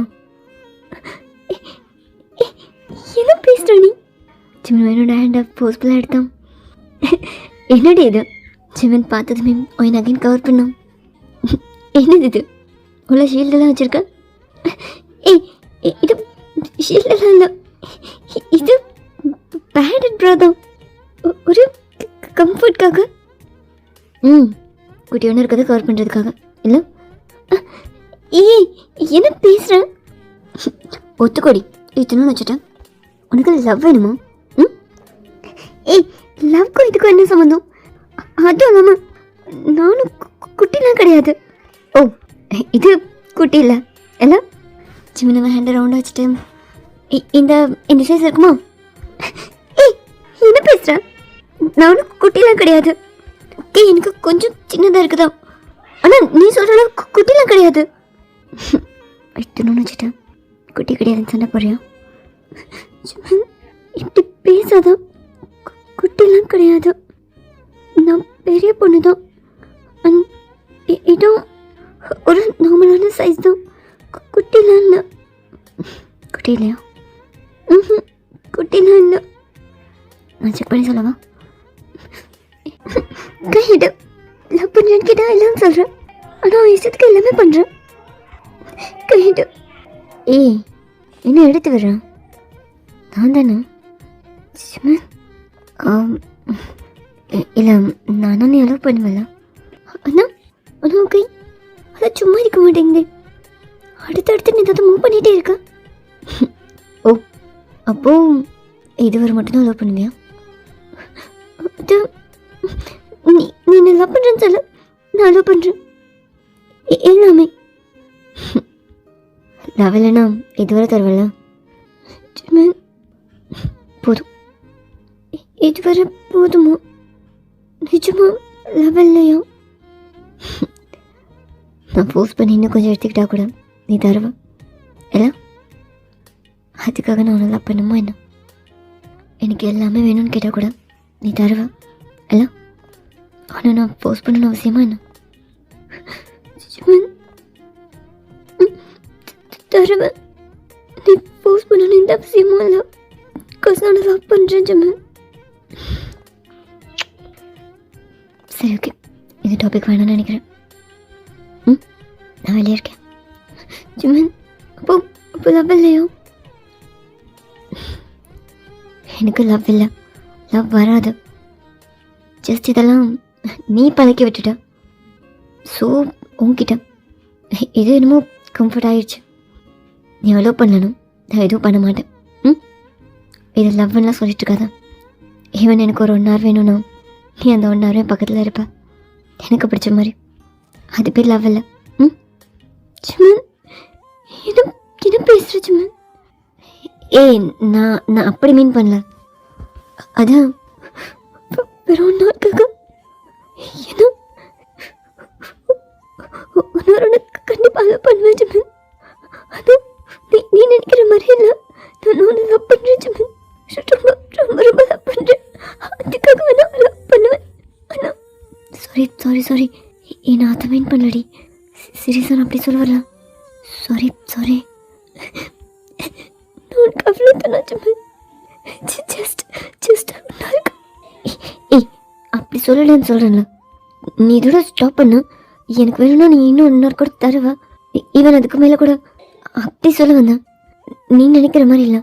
என்ன பேசுகிற நீ? சிமன் என்னோட ஹேண்டை போஸ்பிளாக எடுத்தான். என்னடி இது? சிமன் பார்த்ததுமே ஒயின் அகைன் கவர் பண்ணோம். என்னது இது? உள்ள ஷீல்டெல்லாம் வச்சுருக்க? ஏய் இது ஷீல்டெல்லாம் இல்லை, இது பேடட் ப்ரா தான். ஒரு கம்ஃபர்ட்காக. குட்டி ஒன்று இருக்கிறத கவர் பண்ணுறதுக்காக இல்லை? ஏய் என்ன பேசுகிறேன்? ஒத்துக்கோடி, இத்தனும் வச்சுட்டேன். உனக்கு லவ் வேணுமா? ம்? ஏய், லவ்க்கும் இதுக்கும் என்ன சம்மந்தம்? அதுவும் இல்லாமல் நானும் குட்டிலாம் கிடையாது. ஓ, இது குட்டி இல்லை இல்லை? சின்ன ஹேண்டை ரவுண்டாக வச்சுட்டு இந்த இந்த சைஸ் இருக்குமா? ஏய் என்ன பேசுகிறேன்? நானும் குட்டிலாம் கிடையாது. ஓகே, எனக்கு கொஞ்சம் சின்னதாக இருக்குதா, ஆனால் நீ சொல்கிற அளவுக்கு குட்டிலாம் கிடையாது. இத்தனும் வச்சுட்டேன். குட்டி கிடையாதுன்னு சொன்ன போறியா? இப்படி பேசாதான். குட்டிலாம் கிடையாது. நான் பெரிய பொண்ணு தான். இடம் ஒரு நார்மலான சைஸ் தான். குட்டிலாம் இல்லை. குட்டி இல்லையா? ம், குட்டிலாம் இல்லை. நான் செக் பண்ணி சொல்லவா? கையிடு. லவ் பண்ணுறேன்னு கேட்டால் இல்லைன்னு சொல்கிறேன். ஆனால் இஷ்டத்துக்கு எல்லாமே பண்ணுறேன். கையிடு. ஏய் என்ன எடுத்து வர்றேன்? நான் தானே? இல்லை, நானும் நீ அலோவ் பண்ணுவேன்ல. அண்ணா அண்ணா ஓகே, அதான் சும்மா இருக்க மாட்டேங்குது. அடுத்தடுத்து நீ ஏதாவது மூவ் பண்ணிகிட்டே இருக்க. ஓ, அப்போ இதுவரை மட்டும்தான் அலோவ் பண்ணுவியா? அது நீ நீ என்ன லவ் பண்ணுறேன்னு சொல்ல, நான் அலோவ் பண்ணுறேன் எல்லாமே. லவ் இல்லைன்னா இதுவரை தருவல. போதும், இதுவரை போதுமா? நிஜமா லவ் இல்லையா? நான் ஃபோர்ஸ் பண்ணி இன்னும் கொஞ்சம் எடுத்துக்கிட்டா கூட நீ தருவ இல்லை? அதுக்காக நான் உன்னை லவ் பண்ணுமா என்ன? எனக்கு எல்லாமே வேணும்னு கேட்டால் கூட நீ தருவ இல்லை? ஆனால் நான் ஃபோர்ஸ் பண்ணணும் அவசியமா என்ன? தருவேன். நீ ஃபோர்ஸ் பண்ணணும் இந்த அவசியமும் இல்லை. பிகாஸ் நான் லவ் பண்ணுறேன் ஜிமன். சரி ஓகே, இந்த டாபிக் வேணும்னு நினைக்கிறேன். நான் வெளியே இருக்கேன். ஜிமன், அப்போ அப்போ லவ் இல்லையா? எனக்கு லவ் இல்லை, லவ் வராது. ஜஸ்ட் இதெல்லாம் நீ பழக்கி விட்டுட்ட. ஸோ உன்கிட்ட இது என்னமோ கம்ஃபர்ட் ஆயிடுச்சு. நீ அலோவ் பண்ணணும், நான் எதுவும் பண்ண மாட்டேன். இது லவ்லாம் சொல்லிட்டு இருக்காத. ஈவன் எனக்கு ஒரு 1 hour வேணும்னா நீ அந்த 1 hour பக்கத்தில் இருப்ப, எனக்கு பிடிச்ச மாதிரி. அது பேர் லவ் இல்லை. ஜிமன், என்ன என்ன பேசுகிற ஜிமன்? ஏய், நான் அப்படி மீன் பண்ணல. அதான் வெறும் 1 hourக்காக என்ன உனக்கு கண்டிப்பாக லவ் பண்ணுவேன் ஜிமன். அதுவும் நீ நினைக்கிற மாதிரி இல்லை. நான் உன்னை லவ் பண்ணுறேன் ஜிமன். ரொம்ப ரொம்ப ரொம்ப லவ் பண்ணுறேன். அதுக்காக நான் லவ் பண்ணுவேன். ஆனால் சாரி நான் அதை மீன் பண்ணலடி. சீரியஸாக நான் அப்படி சொல்ல வரல. சாரி நான் உனக்கு அவ்வளோ தானா ஜிமன்? ஜஸ்ட் ஏய் அப்படி சொல்லலன்னு சொல்கிறேன்ல. நீ இதோட ஸ்டாப் பண்ணு. எனக்கு வேணும்னா நீ இன்னும் 1 hour கூட தருவ. ஈவன் அதுக்கு மேலே கூட. அப்படி சொல்ல வந்தேன், நீ நினைக்கிற மாதிரி இல்லை.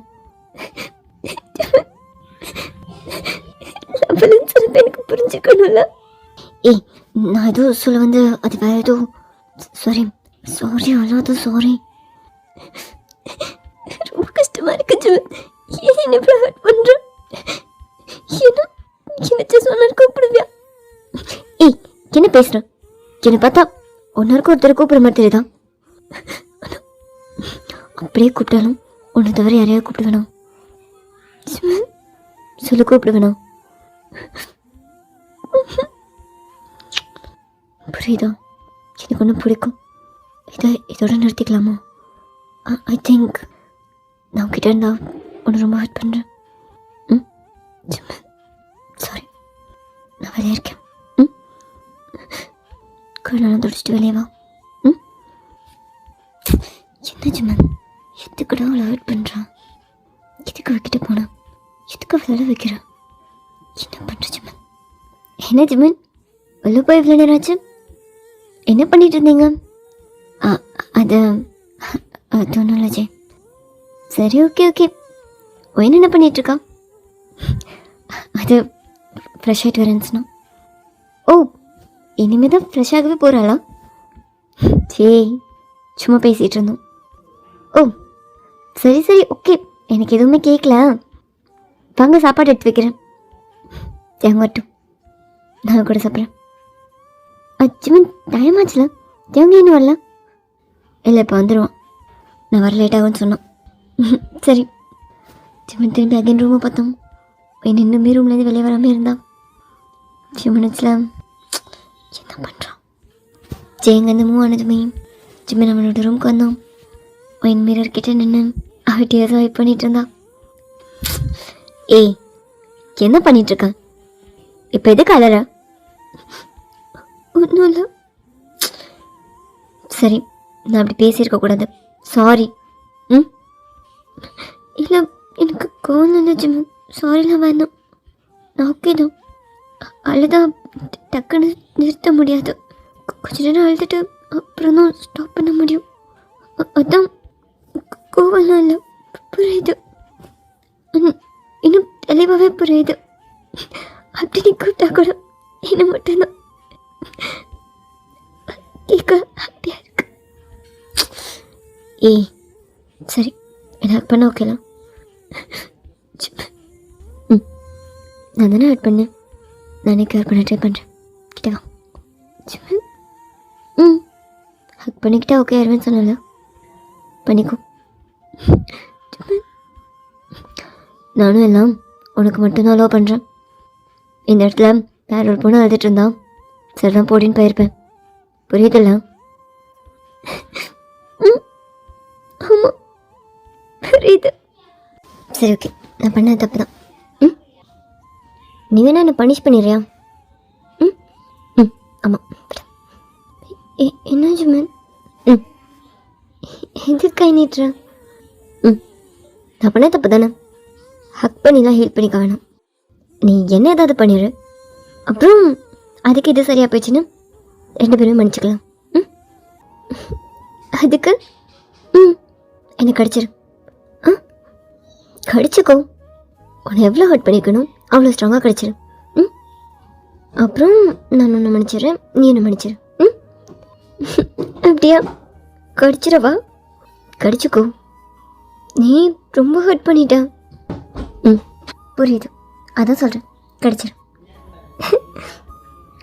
எனக்கு புரிஞ்சுக்கணும்ல. ஏய், நான் ஏதோ சொல்ல வந்து அது வேற ஏதோ. சாரி அல்லாத சாரி. ரொம்ப கஷ்டமா இருக்கு ஜிமன். ஏன் என்ன இப்படி ஹர்ட் பண்ற? என்ன சொன்ன கூப்பிடுவியா? ஏய் என்ன பேசுற? என்னை பார்த்தா 1 hour ஒருத்தர் கூப்பிட மாதிரி தெரியுதா? அப்படியே கூப்பிட்டாலும் உன்னை தவிர யாரையாவது கூப்பிட வேணாம். சொல்லு, கூப்பிட வேணாம். புரியுதா? எனக்கு ஒன்று பிடிக்கும். இதோட நிறுத்திக்கலாமா? ஐ திங்க் நான் கிட்ட இருந்தா உன்னை ரொம்ப ஹர்ட் பண்ணுறேன். சாரி, நான் வெளியே இருக்கேன். கண்ணாலும் தொடச்சிட்டு வெளியே வா. என்ன ஜிமன், எதுக்குடா அவளை ஹர்ட் பண்ணுறான்? எதுக்கு வைக்கிட்டு போனான்? எதுக்கு அவளால் வைக்கிறான்? என்ன பண்ணுற ஜிமன்? என்ன ஜிமன், உள்ள போய் இவ்வளோ நேரம் ஆச்சு? என்ன பண்ணிட்டு இருந்தீங்க? அது ஒன்றும் இல்லை ஜே. சரி ஓகே ஒயின் என்ன பண்ணிகிட்ருக்கா? அது ஃப்ரெஷ் ஆகிட்டு வரேன்னு சொன்னா. ஓ இனிமே தான் ஃப்ரெஷ்ஷாகவே போகிறாளா? சரி, சும்மா பேசிகிட்டு இருந்தோம். ஓ சரி சரி, ஓகே, எனக்கு எதுவுமே கேட்கல. வாங்க, சாப்பாடு எடுத்து வைக்கிறேன். தேங்க வரட்டும், நான் கூட சாப்பிட்றேன். அச்சுமன், டைம் ஆச்சுல, தேங்க இன்னும் வரல. இல்லை, இப்போ வந்துடுவான். நான் வர லேட் ஆகும்னு சொன்னான். சரி. சிமன் திரும்பி அகைன் ரூமை பார்த்தோம். இன்னுமே ரூம்லேருந்து வெளியே வராமல் இருந்தான். சிமனச்சில் என்ன பண்ணுறான்? ஜெயங்கந்து மூவ் ஆனதுமே சிம்மன் அவனோட ரூமுக்கு வந்தான். ஒயின் மிரர் கிட்ட நின்று அவட்டி ஏதோ வெயிட் பண்ணிட்டு இருந்தான். ஏய், என்ன பண்ணிகிட்ருக்கான் இப்போ? எதுக்கு அலற? ஒன்றும் இல்லை. சரி, நான் அப்படி பேசியிருக்கக்கூடாது, சாரி. ம், இல்லை, எனக்கு கோவம் இருந்துச்சு மேம், சாரிலாம் வேணாம். நான் ஓகே தான். அழுதா டக்குன்னு நிறுத்த முடியாது. கொஞ்ச நேரம் அழுதுட்டு அப்புறம் தான் ஸ்டாப் பண்ண முடியும். அதான் கோவம்லாம் இல்லை, புரியுது. இன்னும் தெளிவாகவே புரியுது. அப்படி நீ கூப்பிட்டா கூட என்ன மட்டும்தான் கேட்க ஹாப்பியாக இருக்கு. ஏய் சரி, என்ன ஹேக் பண்ண ஓகேலாம்? நான் தானே ஹேக் பண்ணேன், நானே கேர் பண்ண ட்ரை பண்ணுறேன். கிட்ட வா. ஹேக் பண்ணிக்கிட்டா ஓகே ஆயிடுவேன்னு சொன்னல, பண்ணிக்கோ. நானும் எல்லாம் உனக்கு மட்டும்தான் அலோவ் பண்ணுறேன். இந்த இடத்துல வேற ஒரு பொண்ணு அழுதுட்டு இருந்தான், சரிதான் போடின்னு போயிருப்பேன். புரியுதில்ல? ஆமாம் புரியுது. சரி ஓகே, நான் பண்ண தப்பு தான். நீ வேணா என்ன பனிஷ் பண்ணிடுறியா? ஆமாம். என்னாச்சு மேம்? எதுக்கு கை நீட்டுற? நான் பண்ண தப்பு தானே, ஹக் பண்ணிலாம் ஹீல் பண்ணிக்க வேணாம். நீ என்ன ஏதாவது பண்ணிடு, அப்புறம் அதுக்கு இது சரியாக போயிடுச்சுன்னு 2 பேருமே மன்னிச்சிக்கலாம். அதுக்கு என்னை கடிச்சிரு. கடிச்சிக்கோ, உன்னை எவ்வளோ ஹர்ட் பண்ணிக்கணும் அவ்வளோ ஸ்ட்ராங்காக கடிச்சிரு. அப்புறம் நான் உன்னை மன்னிச்சிடுறேன், நீ என்ன மன்னிச்சிரு. அப்படியா? கடிச்சிடவா? கடிச்சிக்கோ, நீ ரொம்ப ஹர்ட் பண்ணிட்ட. புரியுது, அதான் சொல்கிறேன், கடிச்சிரு.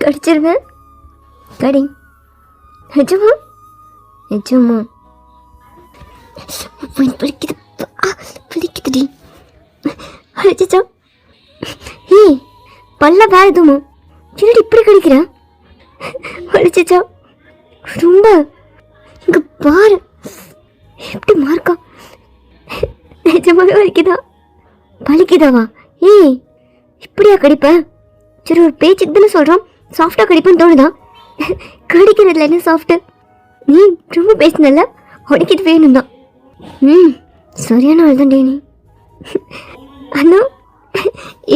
கடிச்சிருவேன், கடி. நிஜமா? நிஜமா? பிடிக்குது, பிடிக்குதுடி. அடிச்சா? ஏய், பல்ல வேற எதுவுமா? என்னடி இப்படி கடிக்கிற? அடிச்சா ரொம்ப? இங்க பாரு எப்படி மார்க்கா. நிஜமாவே வலிக்குதா? வலிக்குதாவா? ஏய், இப்படியா கடிப்ப? சரி, ஒரு பேச்சுக்கு தானே சொல்கிறோம், சாஃப்டாக கடிப்புன்னு தோணுதா? கடிக்கிறதுல என்ன சாஃப்ட்டு? நீ ரொம்ப பேசினல, உனக்கு இது வேணும் தான். சரியான ஆள் தான் நீ. ஆனால்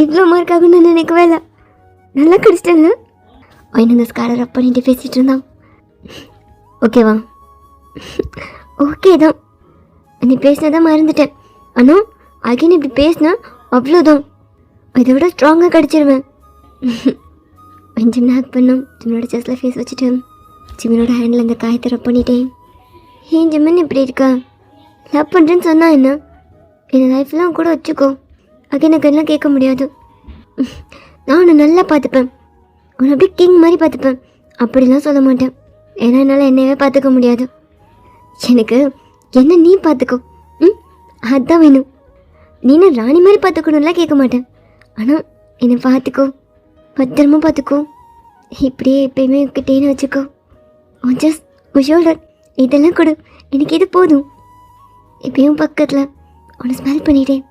இவ்வளோ மார்க் ஆகுன்னு நினைக்கவே இல்லை. நல்லா கடிச்சிட்டேன்ல. அவன் இந்த ஸ்காரை ரப் பண்ணிட்டு பேசிகிட்டு இருந்தான். ஓகேவா? ஓகே தான், நீ பேசினதான் மறந்துட்டேன். ஆனால் அகைன் இப்படி பேசினா அவ்வளோதான், இதை விட ஸ்ட்ராங்காக கடிச்சிருவேன். கொஞ்சம் ஹேக் பண்ணோம். ஜிம்மனோட செஸ்ஸில் ஃபேஸ் வச்சுட்டு ஜிம்மனோட ஹேண்டில் அந்த காயத்தை ரப் பண்ணிட்டேன். ஏன் ஜிம்மன் இப்படி இருக்கா? லவ் பண்ணுறேன்னு சொன்னா என்ன? என் லைஃப்லாம் கூட வச்சுக்கோ, எனக்கு எல்லாம் கேட்க முடியாது. நான் உன்னை நல்லா பார்த்துப்பேன், உன்னை அப்படியே கிங் மாதிரி பார்த்துப்பேன். அப்படிலாம் சொல்ல மாட்டேன், ஏன்னா என்னால் என்னையவே பார்த்துக்க முடியாது. எனக்கு என்ன நீ பார்த்துக்கோ, அதுதான் வேணும். நீ ராணி மாதிரி பார்த்துக்கணும்லாம் கேட்க மாட்டேன், ஆனால் என்னை பார்த்துக்கோ, பத்திரமா பார்த்துக்கோ. இப்படியே எப்பயுமே கிட்டேன்னு வச்சுக்கோ. ஜஸ்ட் ஷோல்டர் இதெல்லாம் கொடு, எனக்கு இது போதும். இப்பயும் பக்கத்தில் உன்னை ஸ்மெல் பண்ணிட்டேன்.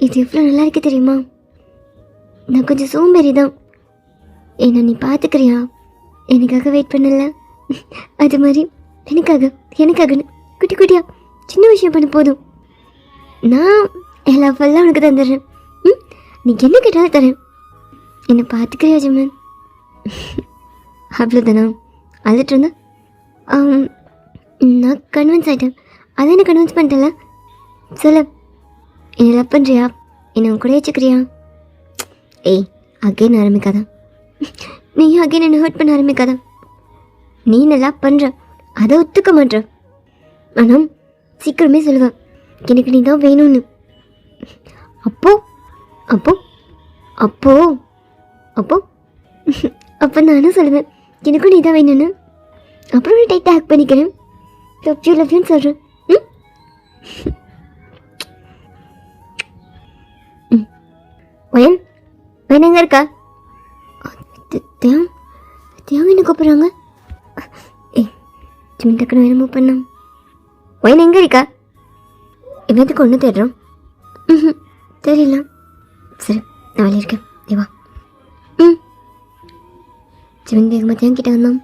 இது எவ்வளோ நல்லா இருக்கு தெரியுமா? நான் கொஞ்சம் சோம்பேறி தான், என்னை நீ பார்த்துக்கிறியா? எனக்காக வெயிட் பண்ணல, அது மாதிரி எனக்காகன்னு குட்டி குட்டியா சின்ன விஷயம் பண்ண போதும். நான் எல்லா ஃபுல்லாக உனக்கு தந்துடுறேன். நீ என்ன கேட்டாலும் தரேன். என்னை பார்த்துக்கிறியா ஜிம்மன்? அவ்வளோதானா? அழுதுட்டு இருந்தேன். நான் கன்வின்ஸ் ஆகிட்டேன். அதை என்ன கன்வின்ஸ் பண்ணிட்டல? சொல்ல, என்னை லவ் பண்ணுறியா? என்னை உன் கூட வச்சுக்கிறியா? ஏய், அகைன் ஆரம்பிக்காதான். நீ அகைன் என்ன ஹர்ட் பண்ண ஆரம்பிக்காத. நீ நல்லா பண்ணுற, அதை ஒத்துக்க மாட்ற. ஆனால் சீக்கிரமே சொல்லுவேன் எனக்கு நீ தான் வேணும்னு. அப்போ அப்போ அப்போ அப்போ அப்போ நானும் சொல்லுவேன் எனக்கும் நீ தான் வேணும்னு. அப்புறம் நான் டைட்டாக ஹேக் பண்ணிக்கிறேன். லவ் யூன்னு சொல்கிறேன். வயன் வயன் எங்கே இருக்கா? தியாங்க என்ன கூப்பிட்றாங்க. ஜிமின் டக்குனு வேணும் மூவ் பண்ணோம். வயன் எங்கே இருக்கா? என்னத்துக்கு ஒன்று தேடுறோம். தெரியல. சரி நான் வெளியே இருக்கேன். தேவா. ஜிமின் வேகமாக தியாங்கிட்ட வந்தோம்.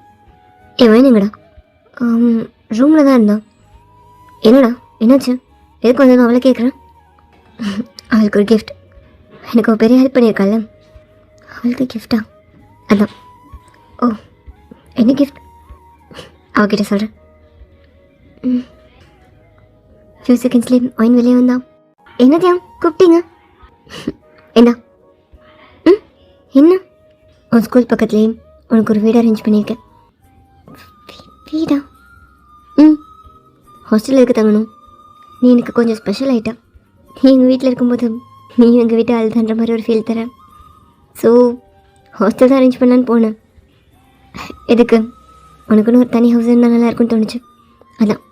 வயன் எங்கடா? ரூமில் தான் இருந்தான். என்னடா என்னாச்சு? எதுக்கு வந்து அவளை கேட்குறேன்? அவளுக்கு ஒரு கிஃப்ட். எனக்கு ஒரு பெரிய ஹெல்ப் பண்ணியிருக்காள். அவளுக்கு கிஃப்டா? அதான். ஓ என்ன கிஃப்ட்? அவகிட்ட சொல்கிறேன். ஃபியூ செகண்ட்ஸ்லேயே ஒயின் வெளியே வந்தான். என்னத்தையும் கூப்பிட்டீங்க? என்ன என்ன? உன் ஸ்கூல் பக்கத்துலேயே உனக்கு ஒரு வீடு அரேஞ்ச் பண்ணியிருக்கேன். வீடா? ஹாஸ்டலில் இருக்க தங்கணும். நீ எனக்கு கொஞ்சம் ஸ்பெஷல் ஆகிட்டா. நீ எங்கள் வீட்டில் இருக்கும்போது நீ எங்கள் வீட்டை அழுதுன்ற மாதிரி ஒரு ஃபீல் தரேன். ஸோ ஹாஸ்டல் தான் அரேஞ்ச் பண்ணலான்னு போனேன். எதுக்கு? உனக்குன்னு ஒரு தனி ஹவுஸ் இருந்தால் நல்லா இருக்குன்னு தோணுச்சு. அதான்.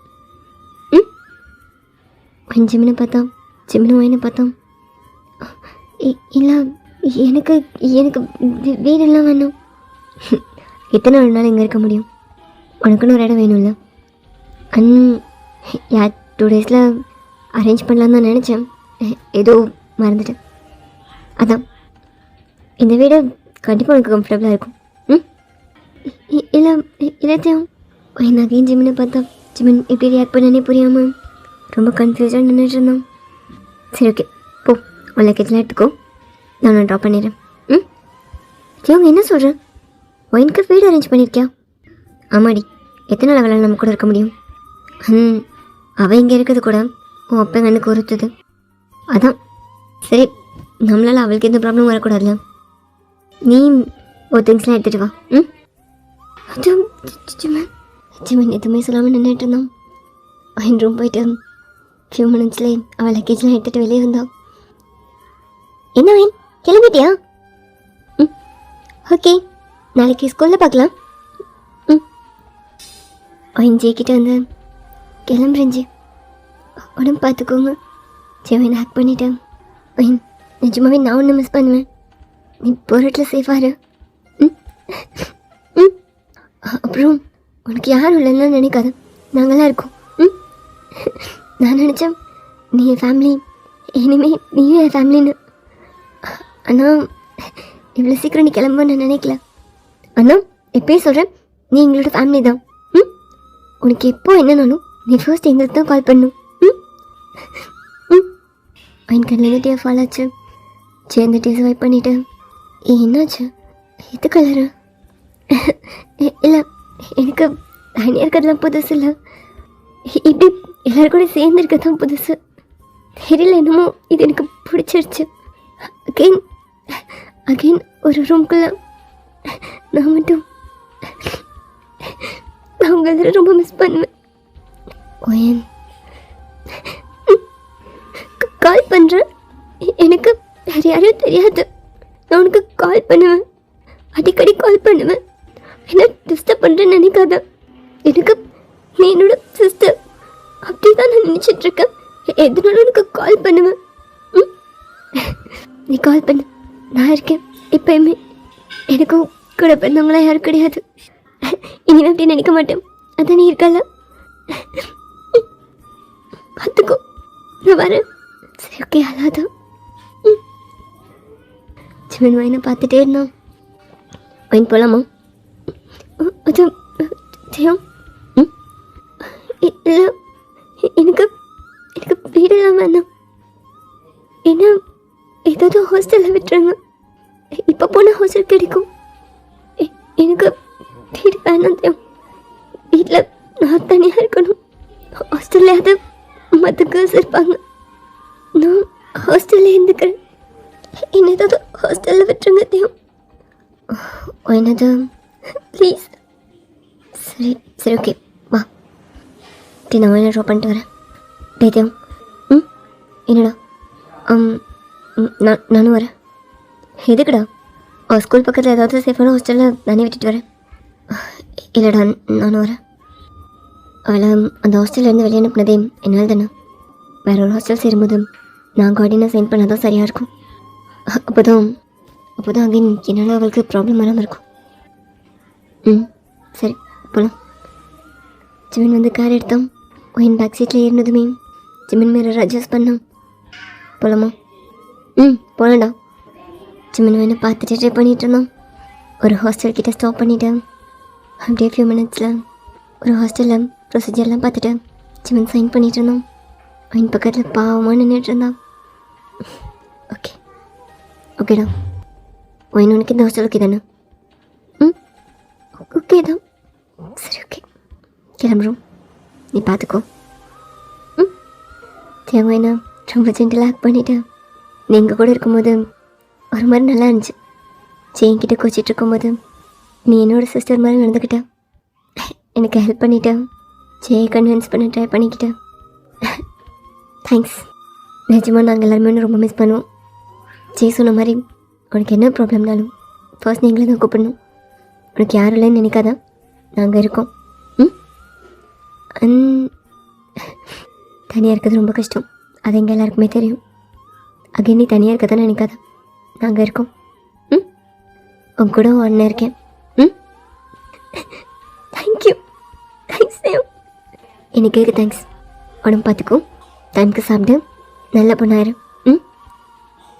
ஜிமினை பார்த்தோம், ஜிமினும் ஒயினை பார்த்தோம். இல்லை எனக்கு எனக்கு வீடெல்லாம் வேணும். எத்தனை ஒரு நாள் இங்கே இருக்க முடியும்? உனக்குன்னு ஒரு இடம் வேணும்ல. யார் 2 டேஸில் அரேஞ்ச் பண்ணலான்னு தான் நினச்சேன். ஏதோ மறந்துட்டேன். அதான் இந்த வீடு கண்டிப்பாக உனக்கு கம்ஃபர்டபுளாக இருக்கும். இல்லை இல்லத்தையும் நகையும் ஜிமினை பார்த்தா ஜிமின் எப்படி ரியாக்ட் பண்ணனே புரியாமல் ரொம்ப கன்ஃபியூஸாக நின்றுட்டு இருந்தோம். சரி ஓகே போ, உன் லக்கேஜ்லாம் எடுத்துக்கோ, நான் ட்ராப் பண்ணிடுறேன். அவங்க என்ன சொல்கிறேன்? ஒயினுக்கு வீடு அரேஞ்ச் பண்ணியிருக்கியா? ஆமாடி, எத்தனை நாள் வேலை நம்ம கூட இருக்க முடியும்? அவள் இங்கே இருக்கிறது கூட உன் அப்பா கண்ணுக்கு உறுத்துது. அதான் சரி, நம்மளால் அவளுக்கு எந்த ப்ராப்ளம் வரக்கூடாதுல்ல. நீ ஒரு திங்ஸ்லாம் எடுத்துகிட்டு வா. அதுவும் ஜிமன் எதுவுமே சொல்லாமல் நின்றுட்டு இருந்தான். அவன் ரூம் போயிட்டு ஃபியூ மினிட்ஸ்லேயே அவள் லக்கேஜ்லாம் எடுத்துகிட்டு வெளியே வந்தான். என்ன வேன் கிளம்பிட்டியா? ஓகே, நாளைக்கு ஸ்கூலில் பார்க்கலாம். அவன் ஜெயிக்கிட்ட வந்து கிளம்புறேஞ்சி, உடம்பு பார்த்துக்கோங்க. ஜெவன் ஹேக் பண்ணிட்டேன். அவன் நிஜமாவே நான் ஒன்று மிஸ் பண்ணுவேன். நீ போராட்டில் சேஃபாரு. அப்புறம் உனக்கு யாரும் இல்லைன்னா நினைக்காத, நாங்களாம் இருக்கோம். நான் நினச்சேன் நீ என் ஃபேமிலி, இனிமே நீயும் என் ஃபேமிலின்னு. ஆனால் இவ்வளோ சீக்கிரம் நீ கிளம்ப நான் நினைக்கல. ஆனால் எப்பயும் சொல்கிறேன், நீ எங்களோட ஃபேமிலி தான். உனக்கு எப்போ என்னன்னாலும் நீ ஃபர்ஸ்ட் எங்களுக்கு தான் கால் பண்ணும். அவன் கண்ணில் டே ஃபால் ஆச்சு. சேர்ந்து டே ஸ்வைப் பண்ணிவிட்டு என்னாச்சு? எது கலரு? இல்லை எனக்கு தனியாக இருக்கிறதுலாம் புதுசு இல்லை, இப்படி எல்லோரும் கூட சேர்ந்து இருக்கிறதான் புதுசு. தெரியல, என்னமோ இது எனக்கு பிடிச்சிருச்சு. அகெயின் ஒரு ரூம்குள்ளே நான் மட்டும் நான் உங்களை ரொம்ப மிஸ் பண்ணுவேன். ஓயன் கால் பண்ணுறேன். எனக்கு வேறு யாரையும் தெரியாது. நான் உனக்கு கால் பண்ணுவேன், அடிக்கடி கால் பண்ணுவேன். என்ன டிஸ்டர்ப் பண்ணுறேன்னு நினைக்காத. எனக்கு நீ என்னோட சிஸ்டர், அப்படி தான் நான் நினச்சிட்ருக்கேன். எதுனாலும் உனக்கு கால் பண்ணுவேன். நீ கால் பண்ணு, நான் இருக்கேன் எப்பயுமே. எனக்கும் கூட பிறந்தவங்களாம் யாரும் கிடையாது. இனிமே அப்படி நினைக்க மாட்டேன். அதான் நீ இருக்கல, பார்த்துக்கோ. நான் வரேன். சரி ஓகே, அதான் சிவன் வாயினை பார்த்துட்டே இருந்தான். வாயின் போகலாமா? அது ஜெயம் இல்லை, எனக்கு எனக்கு வீடெல்லாம் வேணாம். ஏன்னா ஏதாவது ஹாஸ்டலில் விட்டுருங்க. இப்போ போனால் ஹாஸ்டல் கிடைக்கும். எனக்கு வீடு வேணாம் ஜெயம். வீட்டில் நான் தனியாக இருக்கணும். ஹாஸ்டல்லையாவது மற்ற கேர்ள்ஸ் இருப்பாங்க. நான் ஹாஸ்டலில் இருந்துக்கிறேன். என்ன ஏதாவது ஹாஸ்டலில் விட்டுருங்க ஜெயம். என்னது ப்ளீஸ். சரி சரி ஓகே வா. நான் என்ன ட்ராப் பண்ணிட்டு வரேன். தேவ். என்னடா? நானும் வரேன். எதுக்குடா? ஸ்கூல் பக்கத்தில் ஏதாவது சேஃபான ஹாஸ்டலில் நானே விட்டுட்டு வரேன். இல்லைடா நானும் வரேன். அவளை அந்த ஹாஸ்டல்லேருந்து வெளியே அனுப்புனதே என்னால் தானே. வேற ஒரு ஹாஸ்டல் சேரும்போது நான் கார்டினை சைன் பண்ணால் தான் சரியாக இருக்கும். அப்போ தான் அகைன் என்னால் அவளுக்கு ப்ராப்ளம் வராமல் இருக்கும். சரி போகலாம். ஜிமின் வந்து கார் எடுத்தோம். என் பேக் சீட்டில் ஏறினதுமே ஜிமின் மிரர் அட்ஜஸ்ட் பண்ணோம். போகலாமா? போகலாம்டா. ஜிமின் வேணா பார்த்துட்டு ட்ரை பண்ணிகிட்டு இருந்தோம். ஒரு ஹாஸ்டல் கிட்டே ஸ்டாப் பண்ணிட்டேன். அப்படியே ஃபியூ மினிட்ஸில் ஒரு ஹாஸ்டலில் ப்ரொசீஜர்லாம் பார்த்துட்டு ஜிமின் சைன் பண்ணிகிட்டு இருந்தோம். அவன் பக்கத்தில் பாவமாக நின்றுட்டு இருந்தான். ஓகேடா. உனக்கு இந்த ஹாஸ்டல் ஓகே தானே? ஓகே தான். சரி ஓகே கிளம்புறோம். நீ பார்த்துக்கோ. தேவையான ரொம்ப ஜென்டலாக ஆக்ட் பண்ணிட்டேன். நீ எங்கள் கூட இருக்கும்போது ஒரு மாதிரி நல்லா இருந்துச்சு. என்கிட்ட கோச்சிட்டு இருக்கும்போது நீ என்னோட சிஸ்டர் மாதிரி நடந்துக்கிட்ட. எனக்கு ஹெல்ப் பண்ணிட்டேன். ஜெயை கன்வின்ஸ் பண்ண ட்ரை பண்ணிக்கிட்டேன். தேங்க்ஸ். நிஜமாக நாங்கள் எல்லாருமே ரொம்ப மிஸ் பண்ணுவோம். சொன்ன மாதிரி உனக்கு என்ன ப்ராப்ளம்னாலும் ஃபர்ஸ்ட் நீங்களே தான் கூப்பிடணும். உனக்கு யாரும் இல்லைன்னு நினைக்காதான் நாங்கள் இருக்கோம். தனியாக இருக்கிறது ரொம்ப கஷ்டம். அது எங்கள் எல்லாருக்குமே தெரியும். அங்கே நீ தனியாக இருக்க தான் நினைக்காத. நாங்கள் இருக்கோம். உன் கூட அண்ணன் இருக்கேன். தேங்க்யூ. தேங்க்ஸ் தேவ். எனக்கு எதுக்கு தேங்க்ஸ்? உடம்பு பார்த்துக்கோ. டைமுக்கு சாப்பிட்டு நல்ல பொண்ணாயிரும்.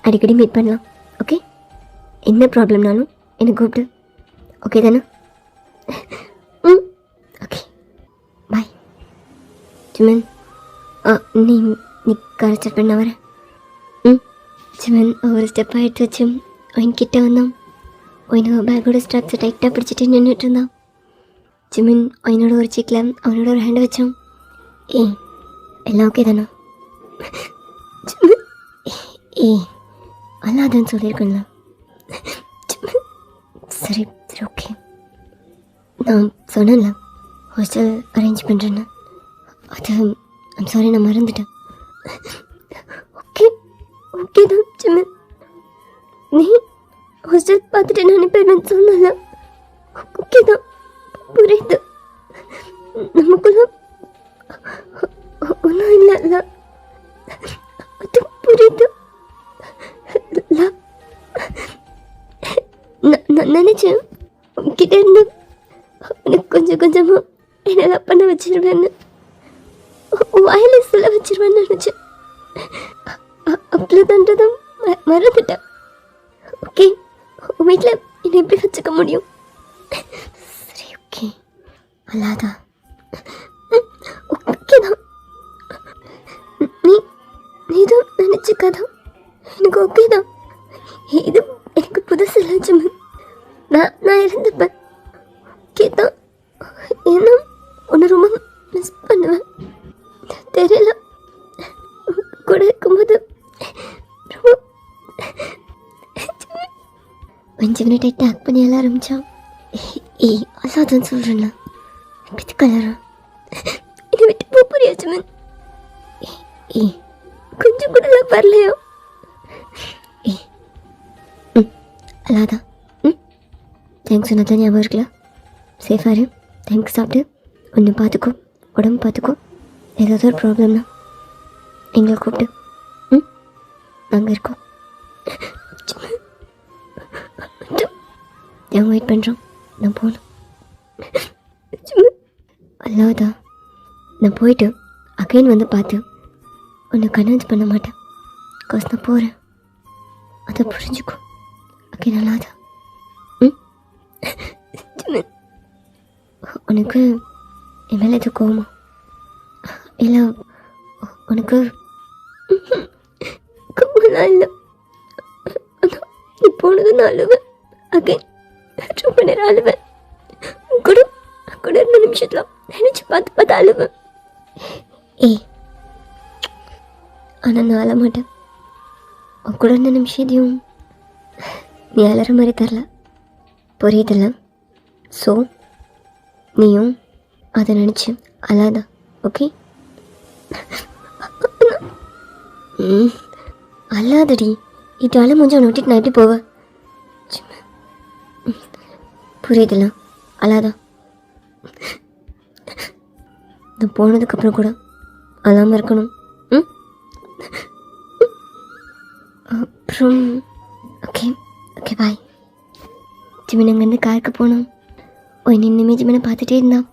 அடிக்கடி மீட் பண்ணலாம். ஓகே? என்ன ப்ராப்ளம்னாலும் எனக்கு கூப்பிட்டு. ஓகே தானே? Okay bye. ஜிமன் நீ நீ கார் ஸ்டார்ட் பண்ண வரேன். ஜிமன் ஒரு ஸ்டெப்பாக எடுத்து வச்சு அவன்கிட்ட வந்தான். அவனோட பேக்கோட ஸ்ட்ராப்ஸை டைட்டாக பிடிச்சிட்டு நின்றுட்டு இருந்தான். ஜிமன் அவனோட ஒரு சீக்கில் அவனோட ஒரு ஹேண்டை வச்சான். எல்லாம் ஓகே தானே? ஜிமன் அல்லாதான்னு சொல்லியிருக்கேன்ல. சரி சரி ஓகே. நான் சொன்னேன்ல ஹாஸ்டல் அரேஞ்ச் பண்ணுறேன்னு. அது ஐம் சாரி நான் மறந்துட்டேன். ஓகே ஓகே தான் ஜிமன். நீ ஹாஸ்டல் பார்த்துட்டு நான் அனுப்பிடுவேன்னு சொன்னல. ஓகே தான் புரியுது. நமக்குள்ள ஒன்றும் இல்லைல்ல. அது புரியுது. நான் நினச்சேன் கிட்ட இருந்து உனக்கு கொஞ்சம் கொஞ்சமாக என்னெல்லாம் பண்ண வச்சிருவேன்னு, வாயில சொல்ல வச்சிருவேன்னு நினச்சேன். அவ்வளோதான்றதும் மறந்துட்டேன். ஓகே உன் வீட்டில் என்னை எப்படி வச்சுக்க முடியும்? சரி ஓகே அல்லாதா ஓகே தான். நீ எதுவும் நினச்சிக்காதான். எனக்கு ஓகே தான். இது எனக்கு புதுசு இல்லை ஜிமன். நான் இருந்துப்பேன். ஓகே தான். ஏன்னா உன்னை ரொம்ப மிஸ் பண்ணுவேன். தெரியல கூட இருக்கும்போது ரொம்ப ஜிமனை டைட்டாக ஆக்ட் பண்ணி எல்லாம் ஆரம்பித்தான். அல்லாதான் சொல்கிறேன்ல. எப்படி கலரா என்னை விட்டு போக புரியா ஜிமன்? கொஞ்சம் கூட வரலையோ? அல்லாதா தேங்க்ஸ் சொன்னதான் ஞாபகம் இருக்குல்ல. சேஃபாக இரு. தேங்க்ஸ் சாப்பிட்டு ஒன்று பார்த்துக்கோ. உடம்பு பார்த்துக்கோ. ஏதாவது ஒரு ப்ராப்ளம்னா எங்களை கூப்பிட்டு. நாங்கள் இருக்கோம். நாங்கள் வெயிட் பண்ணுறோம். நான் போகணும். அல்லாதா நான் போயிட்டு அகைன் வந்து பார்த்து உன்னை கன்வின்ஸ் பண்ண மாட்டேன். காசு நான் போகிறேன். அதை புரிஞ்சுக்கோ. ஓகே நல்லாதா? உனக்கு என் மேலே எது கோவமா? இல்லை உனக்கு கோவம்லாம் இல்லை. நீ போனது நான் அழுவேன். அகைன் ரொம்ப நேரம் அழுவேன். கூட கூட 2 நிமிஷத்துல நினச்சி பார்த்து அழுவேன். ஆனால் நான் அழ மாட்டேன். உன் கூட 2 நிமிஷத்தையும் நீ அலற மாதிரி தரல. புரியுதில்ல? ஸோ நீயும் அதை நினச்சி அழாத, ஓகே? அல்லாதடி, இது அழ முடிஞ்சு அவனை விட்டுட்டு நான் எப்படி போவேன்? புரியுதில்ல? அழாதா. நான் போனதுக்கப்புறம் கூட அழாமல் இருக்கணும். அப்புறம் ஓகே ஓகே பாய். ஜிமின் அங்கேருந்து காருக்கு போனோம். நின்றுமே ஜிமினை பார்த்துட்டே இருந்தான்.